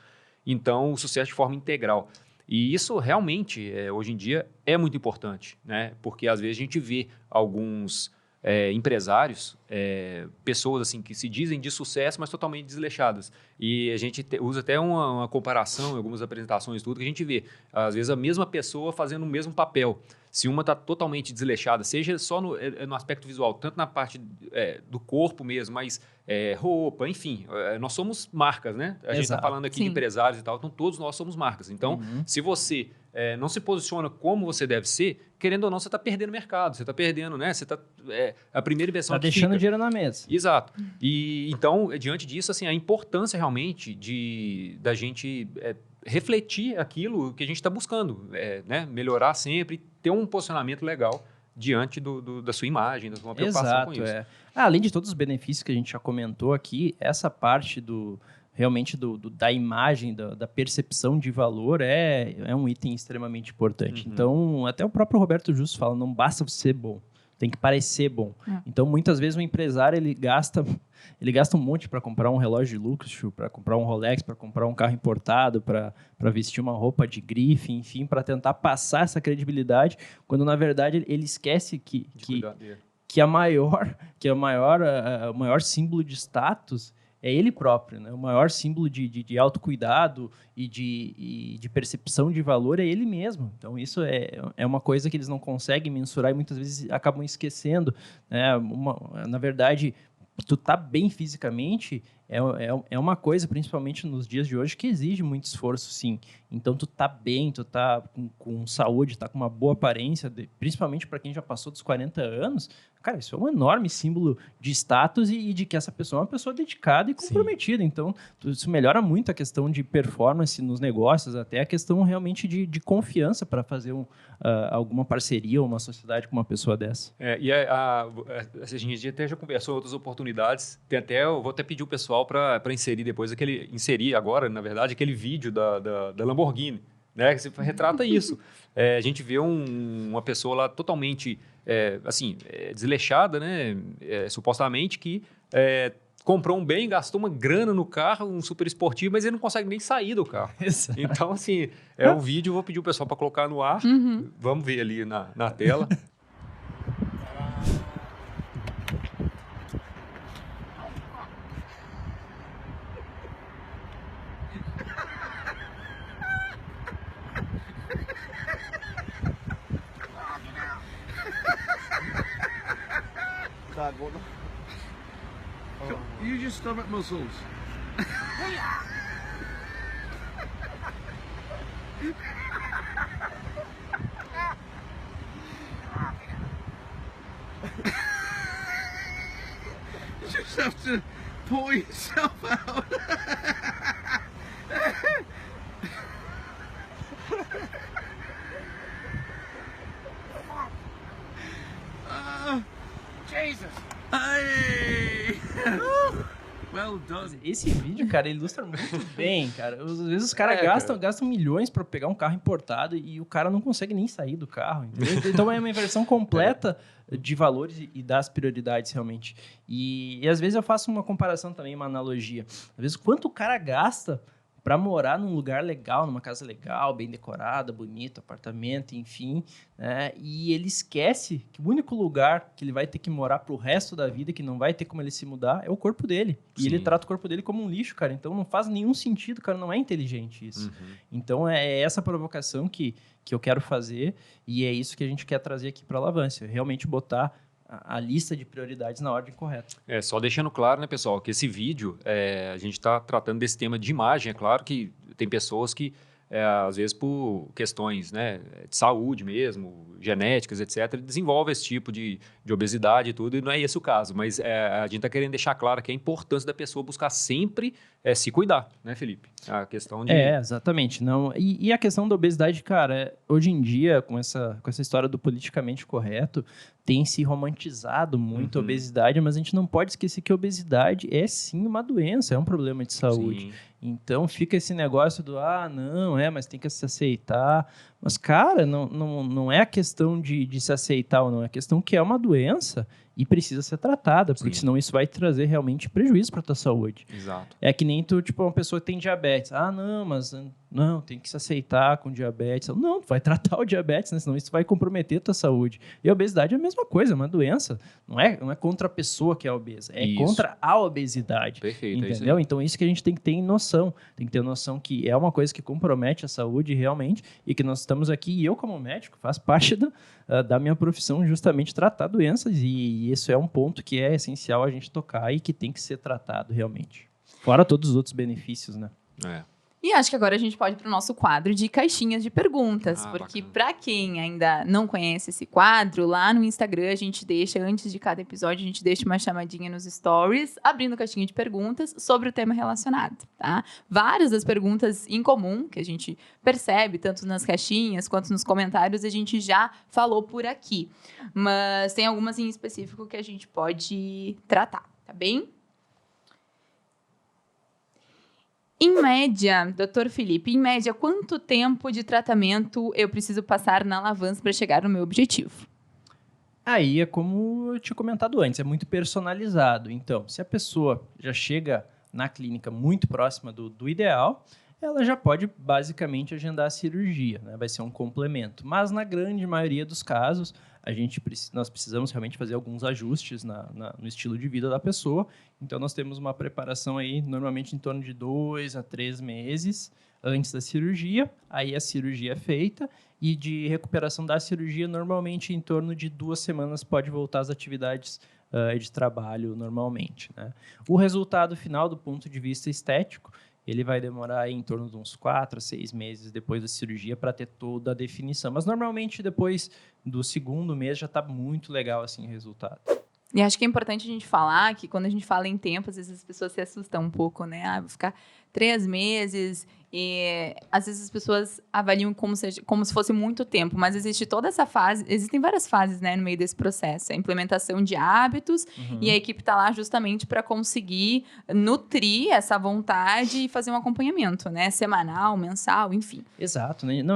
C: Então, o sucesso de forma integral. E isso realmente, hoje em dia, é muito importante, né? Porque às vezes a gente vê alguns empresários, pessoas assim que se dizem de sucesso, mas totalmente desleixadas. E a gente usa até uma comparação em algumas apresentações, tudo que a gente vê. Às vezes a mesma pessoa fazendo o mesmo papel. Se uma está totalmente desleixada, seja só no aspecto visual, tanto na parte do corpo mesmo, mas roupa, enfim. Nós somos marcas, né? A gente está falando aqui de empresários e tal, então todos nós somos marcas. Então, se você não se posiciona como você deve ser, querendo ou não, você está perdendo mercado, você está perdendo, né? Você está a primeira inversão
B: está deixando dinheiro na mesa.
C: Exato. E então, diante disso, assim, a importância realmente da gente refletir aquilo que a gente está buscando, né? Melhorar sempre, ter um posicionamento legal diante da sua imagem, da sua preocupação com isso.
B: Além de todos os benefícios que a gente já comentou aqui, essa parte realmente da imagem, da percepção de valor é um item extremamente importante. Então, até o próprio Roberto Justo fala, não basta você ser bom, tem que parecer bom. Então, muitas vezes o empresário ele gasta um monte para comprar um relógio de luxo, para comprar um Rolex, para comprar um carro importado, para vestir uma roupa de grife, enfim, para tentar passar essa credibilidade, quando na verdade ele esquece que o maior símbolo de status é ele próprio, né? O maior símbolo de autocuidado e de percepção de valor é ele mesmo. Então, isso é uma coisa que eles não conseguem mensurar e muitas vezes acabam esquecendo, né? Na verdade, tu tá bem fisicamente é uma coisa, principalmente nos dias de hoje, que exige muito esforço, sim. Então, tu tá bem, tu tá com saúde, tá com uma boa aparência, principalmente para quem já passou dos 40 anos, cara, isso é um enorme símbolo de status e de que essa pessoa é uma pessoa dedicada e comprometida. Sim. Então, isso melhora muito a questão de performance nos negócios, até a questão realmente de confiança para fazer alguma parceria ou uma sociedade com uma pessoa dessa.
C: A gente até já conversou em outras oportunidades, eu vou até pedir o pessoal para inserir depois, inserir agora, na verdade, aquele vídeo da Lamborghini, né, que você retrata isso. A gente vê uma pessoa lá totalmente desleixada, né, supostamente, que comprou um bem, gastou uma grana no carro, um super esportivo, mas ele não consegue nem sair do carro.
B: Exato.
C: Então, assim, um vídeo, vou pedir o pessoal para colocar no ar, vamos ver ali na tela.
D: Use your stomach muscles. You just have to pull yourself out. Jesus. Hey. Well done.
B: Esse vídeo, cara, ele ilustra muito bem, cara. Às vezes os caras gastam milhões para pegar um carro importado e o cara não consegue nem sair do carro, entendeu? Então é uma inversão completa de valores e das prioridades, realmente. E às vezes eu faço uma comparação também, uma analogia. Às vezes, quanto o cara gasta para morar num lugar legal, numa casa legal, bem decorada, bonito, apartamento, enfim, né? E ele esquece que o único lugar que ele vai ter que morar pro resto da vida, que não vai ter como ele se mudar, é o corpo dele. Sim. E ele trata o corpo dele como um lixo, cara. Então não faz nenhum sentido, cara. Não é inteligente isso. Então é essa provocação que eu quero fazer e é isso que a gente quer trazer aqui para a Lavância. Realmente botar a lista de prioridades na ordem correta.
C: Só deixando claro, né, pessoal, que esse vídeo, a gente está tratando desse tema de imagem. É claro que tem pessoas que, às vezes, por questões, né, de saúde mesmo, genéticas, etc., desenvolvem esse tipo de obesidade e tudo, e não é esse o caso. Mas a gente está querendo deixar claro que a importância da pessoa buscar sempre se cuidar, né, Felipe? A questão de...
B: exatamente. Não, e a questão da obesidade, cara, hoje em dia, com essa história do politicamente correto, tem se romantizado muito a obesidade, mas a gente não pode esquecer que a obesidade é sim uma doença, é um problema de saúde. Sim. Então fica esse negócio do, mas tem que se aceitar. Mas, cara, não é a questão de se aceitar ou não, é a questão que é uma doença e precisa ser tratada, porque
C: Sim.
B: senão isso vai trazer realmente prejuízo para a tua saúde.
C: Exato.
B: É que nem tu, tipo, uma pessoa que tem diabetes. Ah, não, mas não, tem que se aceitar com diabetes. Não, tu vai tratar o diabetes, né? Senão isso vai comprometer a tua saúde. E a obesidade é a mesma coisa, é uma doença. Não é contra a pessoa que é obesa, é
C: Isso.
B: contra a obesidade.
C: Perfeito, é isso
B: Entendeu?
C: aí.
B: Então, isso que a gente tem que ter noção. Tem que ter noção que é uma coisa que compromete a saúde realmente e que nós estamos aqui, e eu como médico, faço parte da minha profissão justamente tratar doenças e isso é um ponto que é essencial a gente tocar e que tem que ser tratado realmente. Fora todos os outros benefícios, né?
C: É.
A: E acho que agora a gente pode ir para o nosso quadro de caixinhas de perguntas,
C: Ah,
A: porque
C: bacana.
A: para quem ainda não conhece esse quadro, lá no Instagram a gente deixa, antes de cada episódio, a gente deixa uma chamadinha nos stories, abrindo caixinha de perguntas sobre o tema relacionado, tá? Várias das perguntas em comum, que a gente percebe, tanto nas caixinhas quanto nos comentários, a gente já falou por aqui. Mas tem algumas em específico que a gente pode tratar, tá bem? Em média, doutor Felipe, em média, quanto tempo de tratamento eu preciso passar na Lavance para chegar no meu objetivo?
B: Aí é como eu tinha comentado antes, é muito personalizado. Então, se a pessoa já chega na clínica muito próxima do ideal, ela já pode basicamente agendar a cirurgia, né? Vai ser um complemento. Mas na grande maioria dos casos, nós precisamos realmente fazer alguns ajustes no estilo de vida da pessoa. Então, nós temos uma preparação aí, normalmente em torno de 2 a 3 meses antes da cirurgia. Aí a cirurgia é feita e de recuperação da cirurgia, normalmente em torno de 2 semanas pode voltar às atividades de trabalho normalmente, né? O resultado final, do ponto de vista estético, ele vai demorar aí em torno de uns 4 a 6 meses depois da cirurgia para ter toda a definição. Mas normalmente depois do segundo mês já está muito legal assim o resultado.
A: E acho que é importante a gente falar que quando a gente fala em tempo, às vezes as pessoas se assustam um pouco, né? Ah, vou ficar 3 meses e às vezes as pessoas avaliam como se fosse muito tempo, mas existe toda essa fase, existem várias fases, né, no meio desse processo. A implementação de hábitos e a equipe está lá justamente para conseguir nutrir essa vontade e fazer um acompanhamento, né? Semanal, mensal, enfim.
B: Exato, né? Não,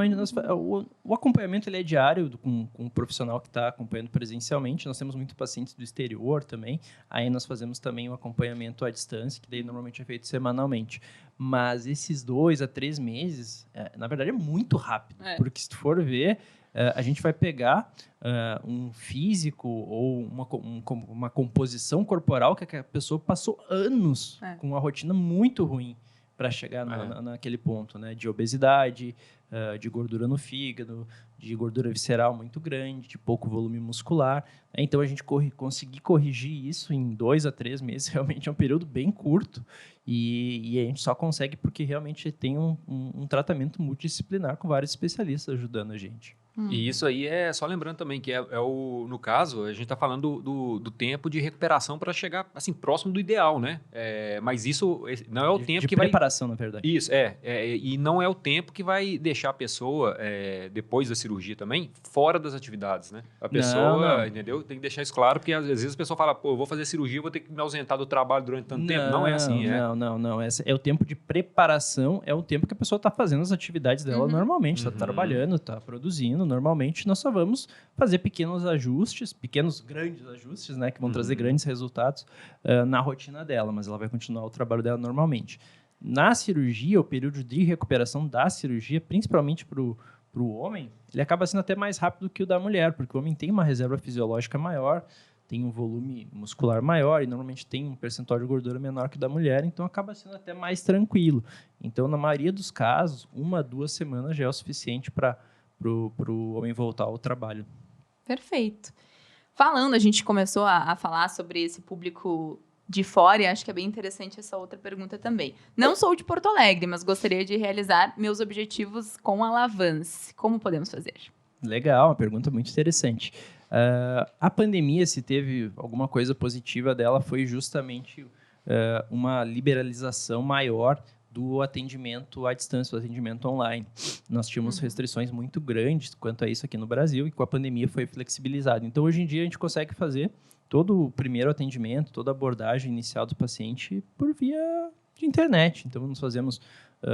B: o acompanhamento ele é diário com o profissional que está acompanhando presencialmente. Nós temos muitos pacientes do exterior também. Aí nós fazemos também o acompanhamento à distância, que daí normalmente é feito semanalmente. Mas esses 2 a 3 meses, na verdade, é muito rápido. Porque se tu for ver, a gente vai pegar um físico ou uma composição corporal que a pessoa passou anos com uma rotina muito ruim para chegar naquele ponto, né? De obesidade, de gordura no fígado, de gordura visceral muito grande, de pouco volume muscular. Então, a gente conseguir corrigir isso em 2 a 3 meses realmente é um período bem curto e a gente só consegue porque realmente tem um tratamento multidisciplinar com vários especialistas ajudando a gente.
C: E isso aí é, só lembrando também, que no caso, a gente está falando do tempo de recuperação para chegar, assim, próximo do ideal, né? Mas isso não é o tempo que vai...
B: De preparação, na verdade.
C: Isso, e não é o tempo que vai deixar a pessoa, depois da cirurgia também, fora das atividades, né? A pessoa,
B: Não.
C: entendeu? Tem que deixar isso claro, porque às vezes a pessoa fala, pô, eu vou fazer cirurgia, vou ter que me ausentar do trabalho durante tanto tempo. Não é assim,
B: Não. Esse é o tempo de preparação, é o tempo que a pessoa está fazendo as atividades dela normalmente, está trabalhando, está produzindo. Normalmente, nós só vamos fazer pequenos grandes ajustes, né, que vão trazer grandes resultados na rotina dela, mas ela vai continuar o trabalho dela normalmente. Na cirurgia, o período de recuperação da cirurgia, principalmente para o homem, ele acaba sendo até mais rápido que o da mulher, porque o homem tem uma reserva fisiológica maior, tem um volume muscular maior e normalmente tem um percentual de gordura menor que o da mulher, então acaba sendo até mais tranquilo. Então, na maioria dos casos, 1 a 2 semanas já é o suficiente para o homem voltar ao trabalho.
A: Perfeito. A gente começou a falar sobre esse público de fora e acho que é bem interessante essa outra pergunta também. Não sou de Porto Alegre, mas gostaria de realizar meus objetivos com a Lavance. Como podemos fazer?
B: Legal, uma pergunta muito interessante. A pandemia, se teve alguma coisa positiva dela, foi justamente uma liberalização maior do atendimento à distância, do atendimento online. Nós tínhamos restrições muito grandes quanto a isso aqui no Brasil e com a pandemia foi flexibilizado. Então, hoje em dia, a gente consegue fazer todo o primeiro atendimento, toda a abordagem inicial do paciente por via de internet. Então, nós fazemos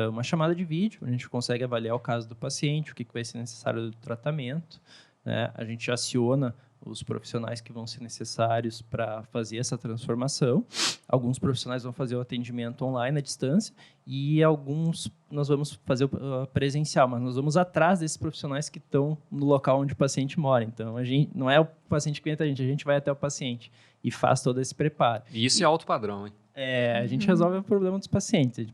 B: uma chamada de vídeo, a gente consegue avaliar o caso do paciente, o que vai ser necessário do tratamento, né? A gente aciona os profissionais que vão ser necessários para fazer essa transformação. Alguns profissionais vão fazer o atendimento online à distância e alguns nós vamos fazer o presencial, mas nós vamos atrás desses profissionais que estão no local onde o paciente mora. Então, a gente, não é o paciente que entra a gente vai até o paciente e faz todo esse preparo.
C: E isso é alto padrão, hein?
B: A gente resolve o problema dos pacientes.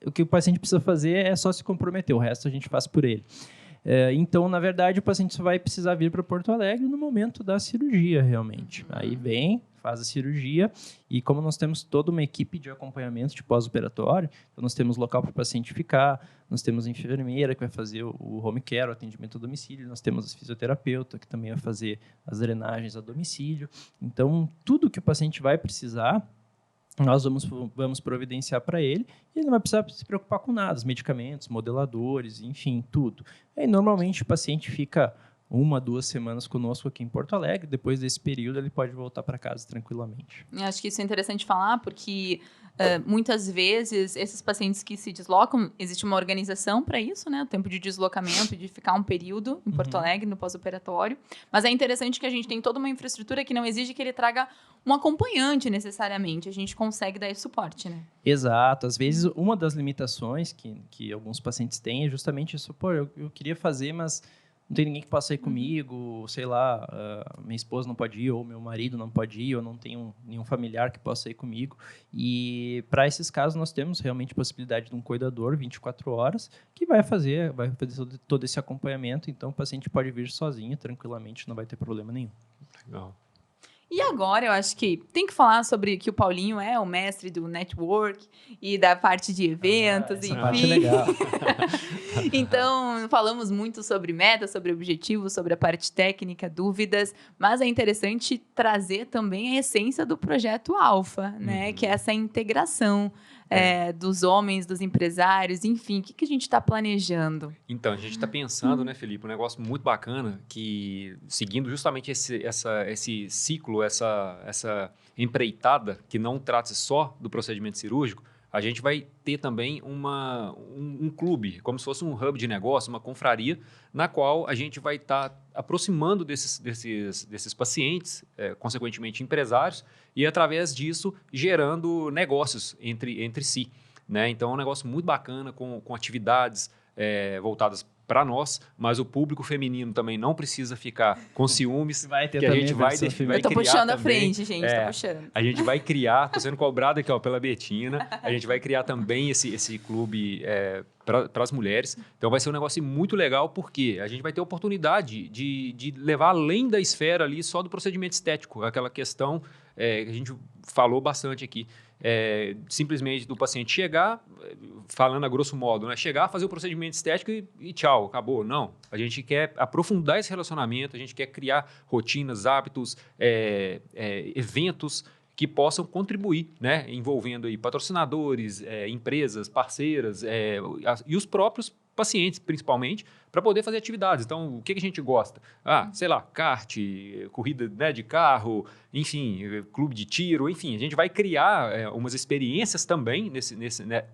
B: O que o paciente precisa fazer é só se comprometer, o resto a gente faz por ele. Então, na verdade, o paciente só vai precisar vir para Porto Alegre no momento da cirurgia, realmente. Aí vem, faz a cirurgia e como nós temos toda uma equipe de acompanhamento de pós-operatório, então nós temos local para o paciente ficar, nós temos a enfermeira que vai fazer o home care, o atendimento a domicílio, nós temos a fisioterapeuta que também vai fazer as drenagens a domicílio. Então, tudo que o paciente vai precisar, nós vamos providenciar para ele e ele não vai precisar se preocupar com nada, os medicamentos, modeladores, enfim, tudo. Aí, normalmente, o paciente fica 1, 2 semanas conosco aqui em Porto Alegre. Depois desse período, ele pode voltar para casa tranquilamente.
A: Eu acho que isso é interessante falar, porque muitas vezes esses pacientes que se deslocam, existe uma organização para isso, né? O tempo de deslocamento, de ficar um período em Porto Alegre, no pós-operatório. Mas é interessante que a gente tem toda uma infraestrutura que não exige que ele traga um acompanhante necessariamente. A gente consegue dar esse suporte, né?
B: Exato. Às vezes, uma das limitações que alguns pacientes têm é justamente isso. Pô, eu queria fazer, mas não tem ninguém que possa ir comigo, sei lá, minha esposa não pode ir, ou meu marido não pode ir, ou não tenho nenhum familiar que possa ir comigo. E para esses casos nós temos realmente possibilidade de um cuidador 24 horas que vai fazer todo esse acompanhamento. Então o paciente pode vir sozinho, tranquilamente, não vai ter problema nenhum.
C: Legal.
A: E agora, eu acho que tem que falar sobre que o Paulinho é o mestre do network e da parte de eventos, enfim.
B: Essa parte é legal.
A: Então, falamos muito sobre metas, sobre objetivos, sobre a parte técnica, dúvidas, mas é interessante trazer também a essência do projeto Alpha, né? Que é essa integração dos homens, dos empresários, enfim, o que a gente está planejando?
C: Então, a gente está pensando, né, Felipe, um negócio muito bacana que, seguindo justamente esse ciclo, essa empreitada que não trata só do procedimento cirúrgico, a gente vai ter também um clube, como se fosse um hub de negócio, uma confraria, na qual a gente vai estar aproximando desses pacientes, consequentemente empresários, e através disso gerando negócios entre si, né? Então é um negócio muito bacana, com atividades voltadas para nós, mas o público feminino também não precisa ficar com ciúmes.
B: Vai ter
C: que a
B: também
C: gente vai
A: Eu tô puxando a frente, gente, tô puxando.
C: A gente vai criar, tô sendo cobrado aqui pela Betina, a gente vai criar também esse clube para as mulheres. Então vai ser um negócio muito legal, porque a gente vai ter a oportunidade de levar além da esfera ali só do procedimento estético, aquela questão que a gente falou bastante aqui. Simplesmente do paciente chegar, falando a grosso modo, né? Chegar, fazer o procedimento estético e tchau, acabou. Não, a gente quer aprofundar esse relacionamento, a gente quer criar rotinas, hábitos, eventos que possam contribuir, né? Envolvendo aí patrocinadores, empresas, parceiras e os próprios pacientes, principalmente, para poder fazer atividades. Então, o que a gente gosta? Sei lá, kart, corrida, né, de carro, enfim, clube de tiro, enfim, a gente vai criar umas experiências também, né,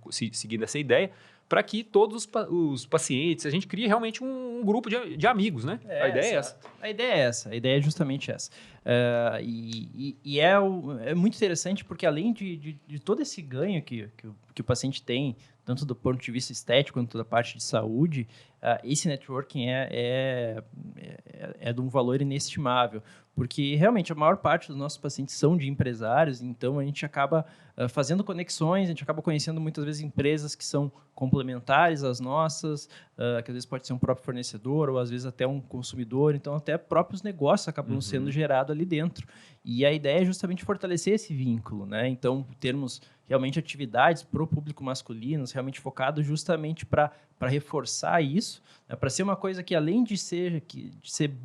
C: seguindo essa ideia, para que todos os pacientes, a gente cria realmente um grupo de amigos, né? A ideia é essa.
B: A ideia é essa, a ideia é justamente essa. É muito interessante porque além de todo esse ganho que o paciente tem, tanto do ponto de vista estético quanto da parte de saúde, esse networking é de um valor inestimável, porque realmente a maior parte dos nossos pacientes são de empresários, então a gente acaba fazendo conexões, a gente acaba conhecendo muitas vezes empresas que são complementares às nossas, que às vezes pode ser um próprio fornecedor ou às vezes até um consumidor, então até próprios negócios acabam sendo gerados ali dentro. E a ideia é justamente fortalecer esse vínculo, né? Então, termos realmente atividades para o público masculino, realmente focado justamente para reforçar isso, né? Para ser uma coisa que, além de ser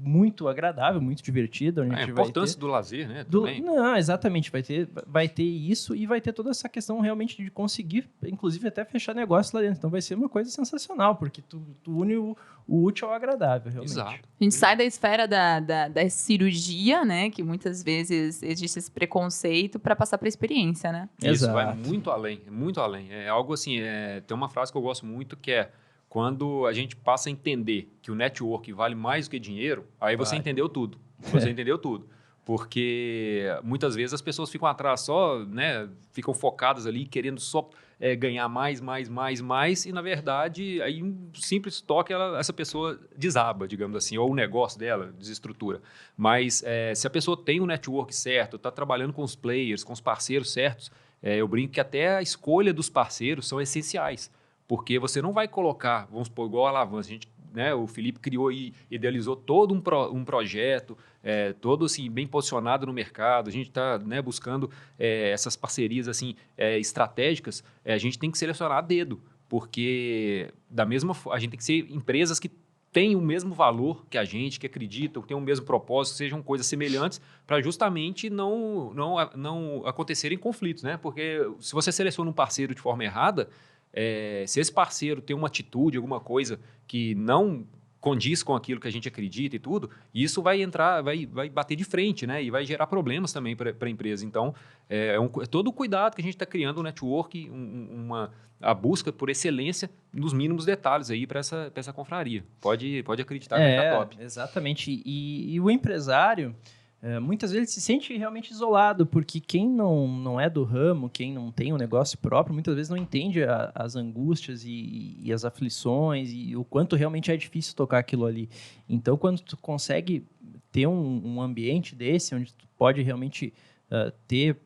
B: muito agradável, muito divertida,
C: a importância do lazer, né?
B: Não, exatamente, vai ter isso e vai ter toda essa questão realmente de conseguir, inclusive, até fechar negócio lá dentro. Então, vai ser uma coisa sensacional, porque tu une o útil ao agradável, realmente.
C: Exato.
A: A gente sai da esfera da cirurgia, né? Que muitas vezes existe esse preconceito para passar para a experiência, né?
C: Isso
B: Exato.
C: vai muito além, muito além. É algo assim, tem uma frase que eu gosto muito que é: quando a gente passa a entender que o network vale mais do que dinheiro, aí você entendeu tudo. Você entendeu tudo. Porque muitas vezes as pessoas ficam atrás só, né, ficam focadas ali, querendo só ganhar mais, e na verdade, aí um simples toque, essa pessoa desaba, digamos assim, ou o negócio dela desestrutura. Mas se a pessoa tem o network certo, está trabalhando com os players, com os parceiros certos, eu brinco que até a escolha dos parceiros são essenciais, porque você não vai colocar, vamos supor, igual a Alavança, a gente, né, o Felipe criou e idealizou todo um projeto, todo assim, bem posicionado no mercado, a gente está, né, buscando essas parcerias assim, estratégicas, a gente tem que selecionar a dedo, porque a gente tem que ser empresas que têm o mesmo valor que a gente, que acreditam, que têm o mesmo propósito, que sejam coisas semelhantes, para justamente não acontecerem conflitos, né? Porque se você seleciona um parceiro de forma errada, se esse parceiro tem uma atitude, alguma coisa que não condiz com aquilo que a gente acredita e tudo, isso vai bater de frente, né? E vai gerar problemas também para a empresa. Então, é todo o cuidado que a gente está criando, o network, a busca por excelência nos mínimos detalhes aí para essa confraria. Pode acreditar que vai ficar top.
B: Exatamente. E o empresário, muitas vezes se sente realmente isolado, porque quem não é do ramo, quem não tem um negócio próprio, muitas vezes não entende as angústias e as aflições e o quanto realmente é difícil tocar aquilo ali. Então, quando tu consegue ter um ambiente desse, onde tu pode realmente ter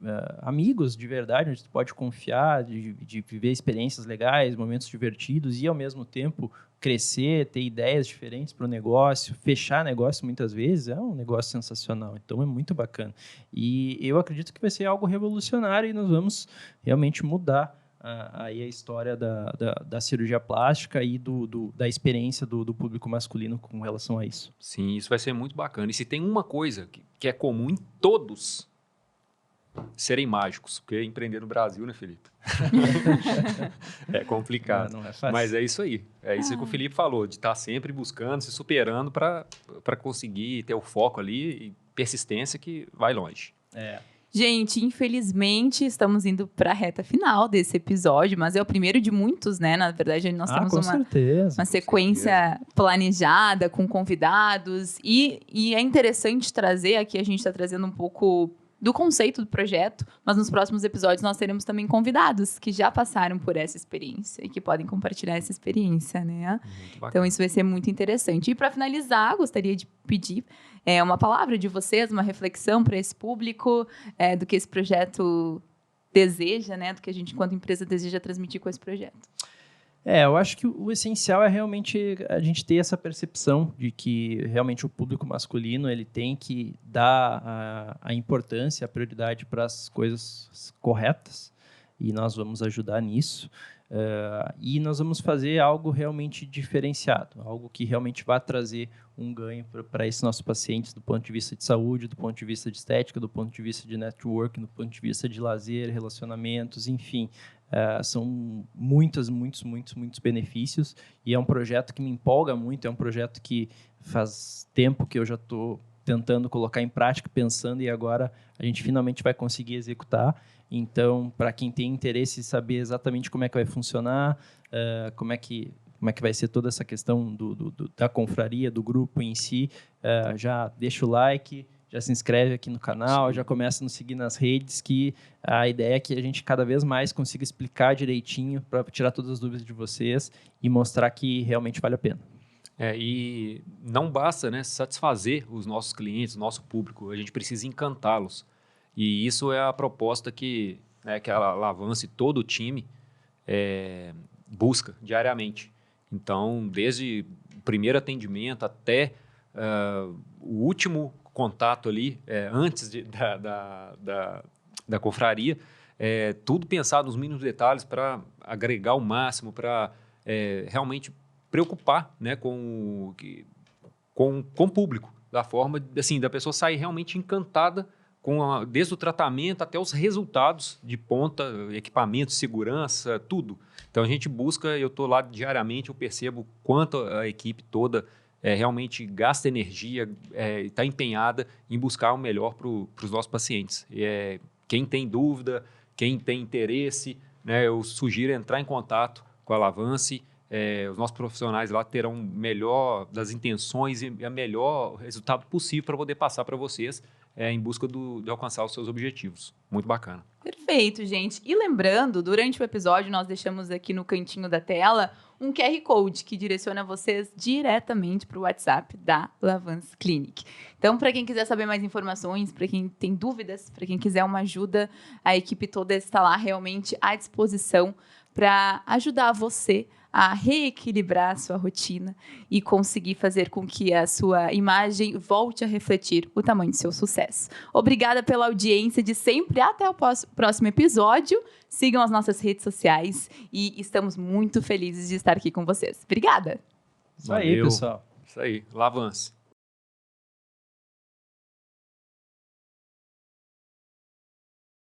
B: amigos de verdade, onde tu pode confiar, de viver experiências legais, momentos divertidos e, ao mesmo tempo, crescer, ter ideias diferentes para o negócio, fechar negócio muitas vezes, é um negócio sensacional. Então, é muito bacana. E eu acredito que vai ser algo revolucionário e nós vamos realmente mudar aí a história da cirurgia plástica e da experiência do público masculino com relação a isso.
C: Sim, isso vai ser muito bacana. E se tem uma coisa que é comum em todos serem mágicos, porque empreender no Brasil, né, Felipe? É complicado.
B: Não é fácil.
C: Mas é isso aí. É isso que o Felipe falou, de estar sempre buscando, se superando para conseguir ter o foco ali e persistência que vai longe.
A: Gente, infelizmente, estamos indo para a reta final desse episódio, mas é o primeiro de muitos, né? Na verdade, nós temos uma sequência planejada, com convidados, e é interessante trazer aqui, a gente está trazendo um pouco do conceito do projeto, mas nos próximos episódios nós teremos também convidados que já passaram por essa experiência e que podem compartilhar essa experiência, né? Então, isso vai ser muito interessante. E para finalizar, gostaria de pedir uma palavra de vocês, uma reflexão para esse público, do que esse projeto deseja, né? Do que a gente, enquanto empresa, deseja transmitir com esse projeto.
B: Eu acho que o essencial é realmente a gente ter essa percepção de que realmente o público masculino ele tem que dar a importância, a prioridade para as coisas corretas e nós vamos ajudar nisso. E nós vamos fazer algo realmente diferenciado, algo que realmente vai trazer um ganho para esses nossos pacientes do ponto de vista de saúde, do ponto de vista de estética, do ponto de vista de networking, do ponto de vista de lazer, relacionamentos, enfim. São muitos benefícios e é um projeto que me empolga muito, é um projeto que faz tempo que eu já estou tentando colocar em prática, pensando, e agora a gente finalmente vai conseguir executar. Então, para quem tem interesse em saber exatamente como é que vai funcionar, como é que vai ser toda essa questão da confraria, do grupo em si, já deixa o like, já se inscreve aqui no canal, já começa a nos seguir nas redes, que a ideia é que a gente cada vez mais consiga explicar direitinho para tirar todas as dúvidas de vocês e mostrar que realmente vale a pena.
C: E não basta, né, satisfazer os nossos clientes, o nosso público, a gente precisa encantá-los. E isso é a proposta que a Alavança e todo o time busca diariamente. Então, desde o primeiro atendimento até o último contato ali, antes da confraria, tudo pensado nos mínimos detalhes para agregar o máximo, para realmente preocupar, né, com o público, da forma assim, da pessoa sair realmente encantada desde o tratamento até os resultados de ponta, equipamento, segurança, tudo. Então, a gente busca, eu estou lá diariamente, eu percebo quanto a equipe toda realmente gasta energia, está empenhada em buscar o melhor para os nossos pacientes. Quem tem dúvida, quem tem interesse, né, eu sugiro entrar em contato com a Alavance, os nossos profissionais lá terão melhor das intenções e a melhor resultado possível para poder passar para vocês em busca de alcançar os seus objetivos. Muito bacana.
A: Perfeito, gente. E lembrando, durante o episódio, nós deixamos aqui no cantinho da tela um QR Code que direciona vocês diretamente para o WhatsApp da Lavance Clinic. Então, para quem quiser saber mais informações, para quem tem dúvidas, para quem quiser uma ajuda, a equipe toda está lá realmente à disposição para ajudar você a reequilibrar a sua rotina e conseguir fazer com que a sua imagem volte a refletir o tamanho do seu sucesso. Obrigada pela audiência de sempre. Até o próximo episódio. Sigam as nossas redes sociais e estamos muito felizes de estar aqui com vocês. Obrigada!
B: Isso aí, pessoal.
C: Isso aí. Lavance.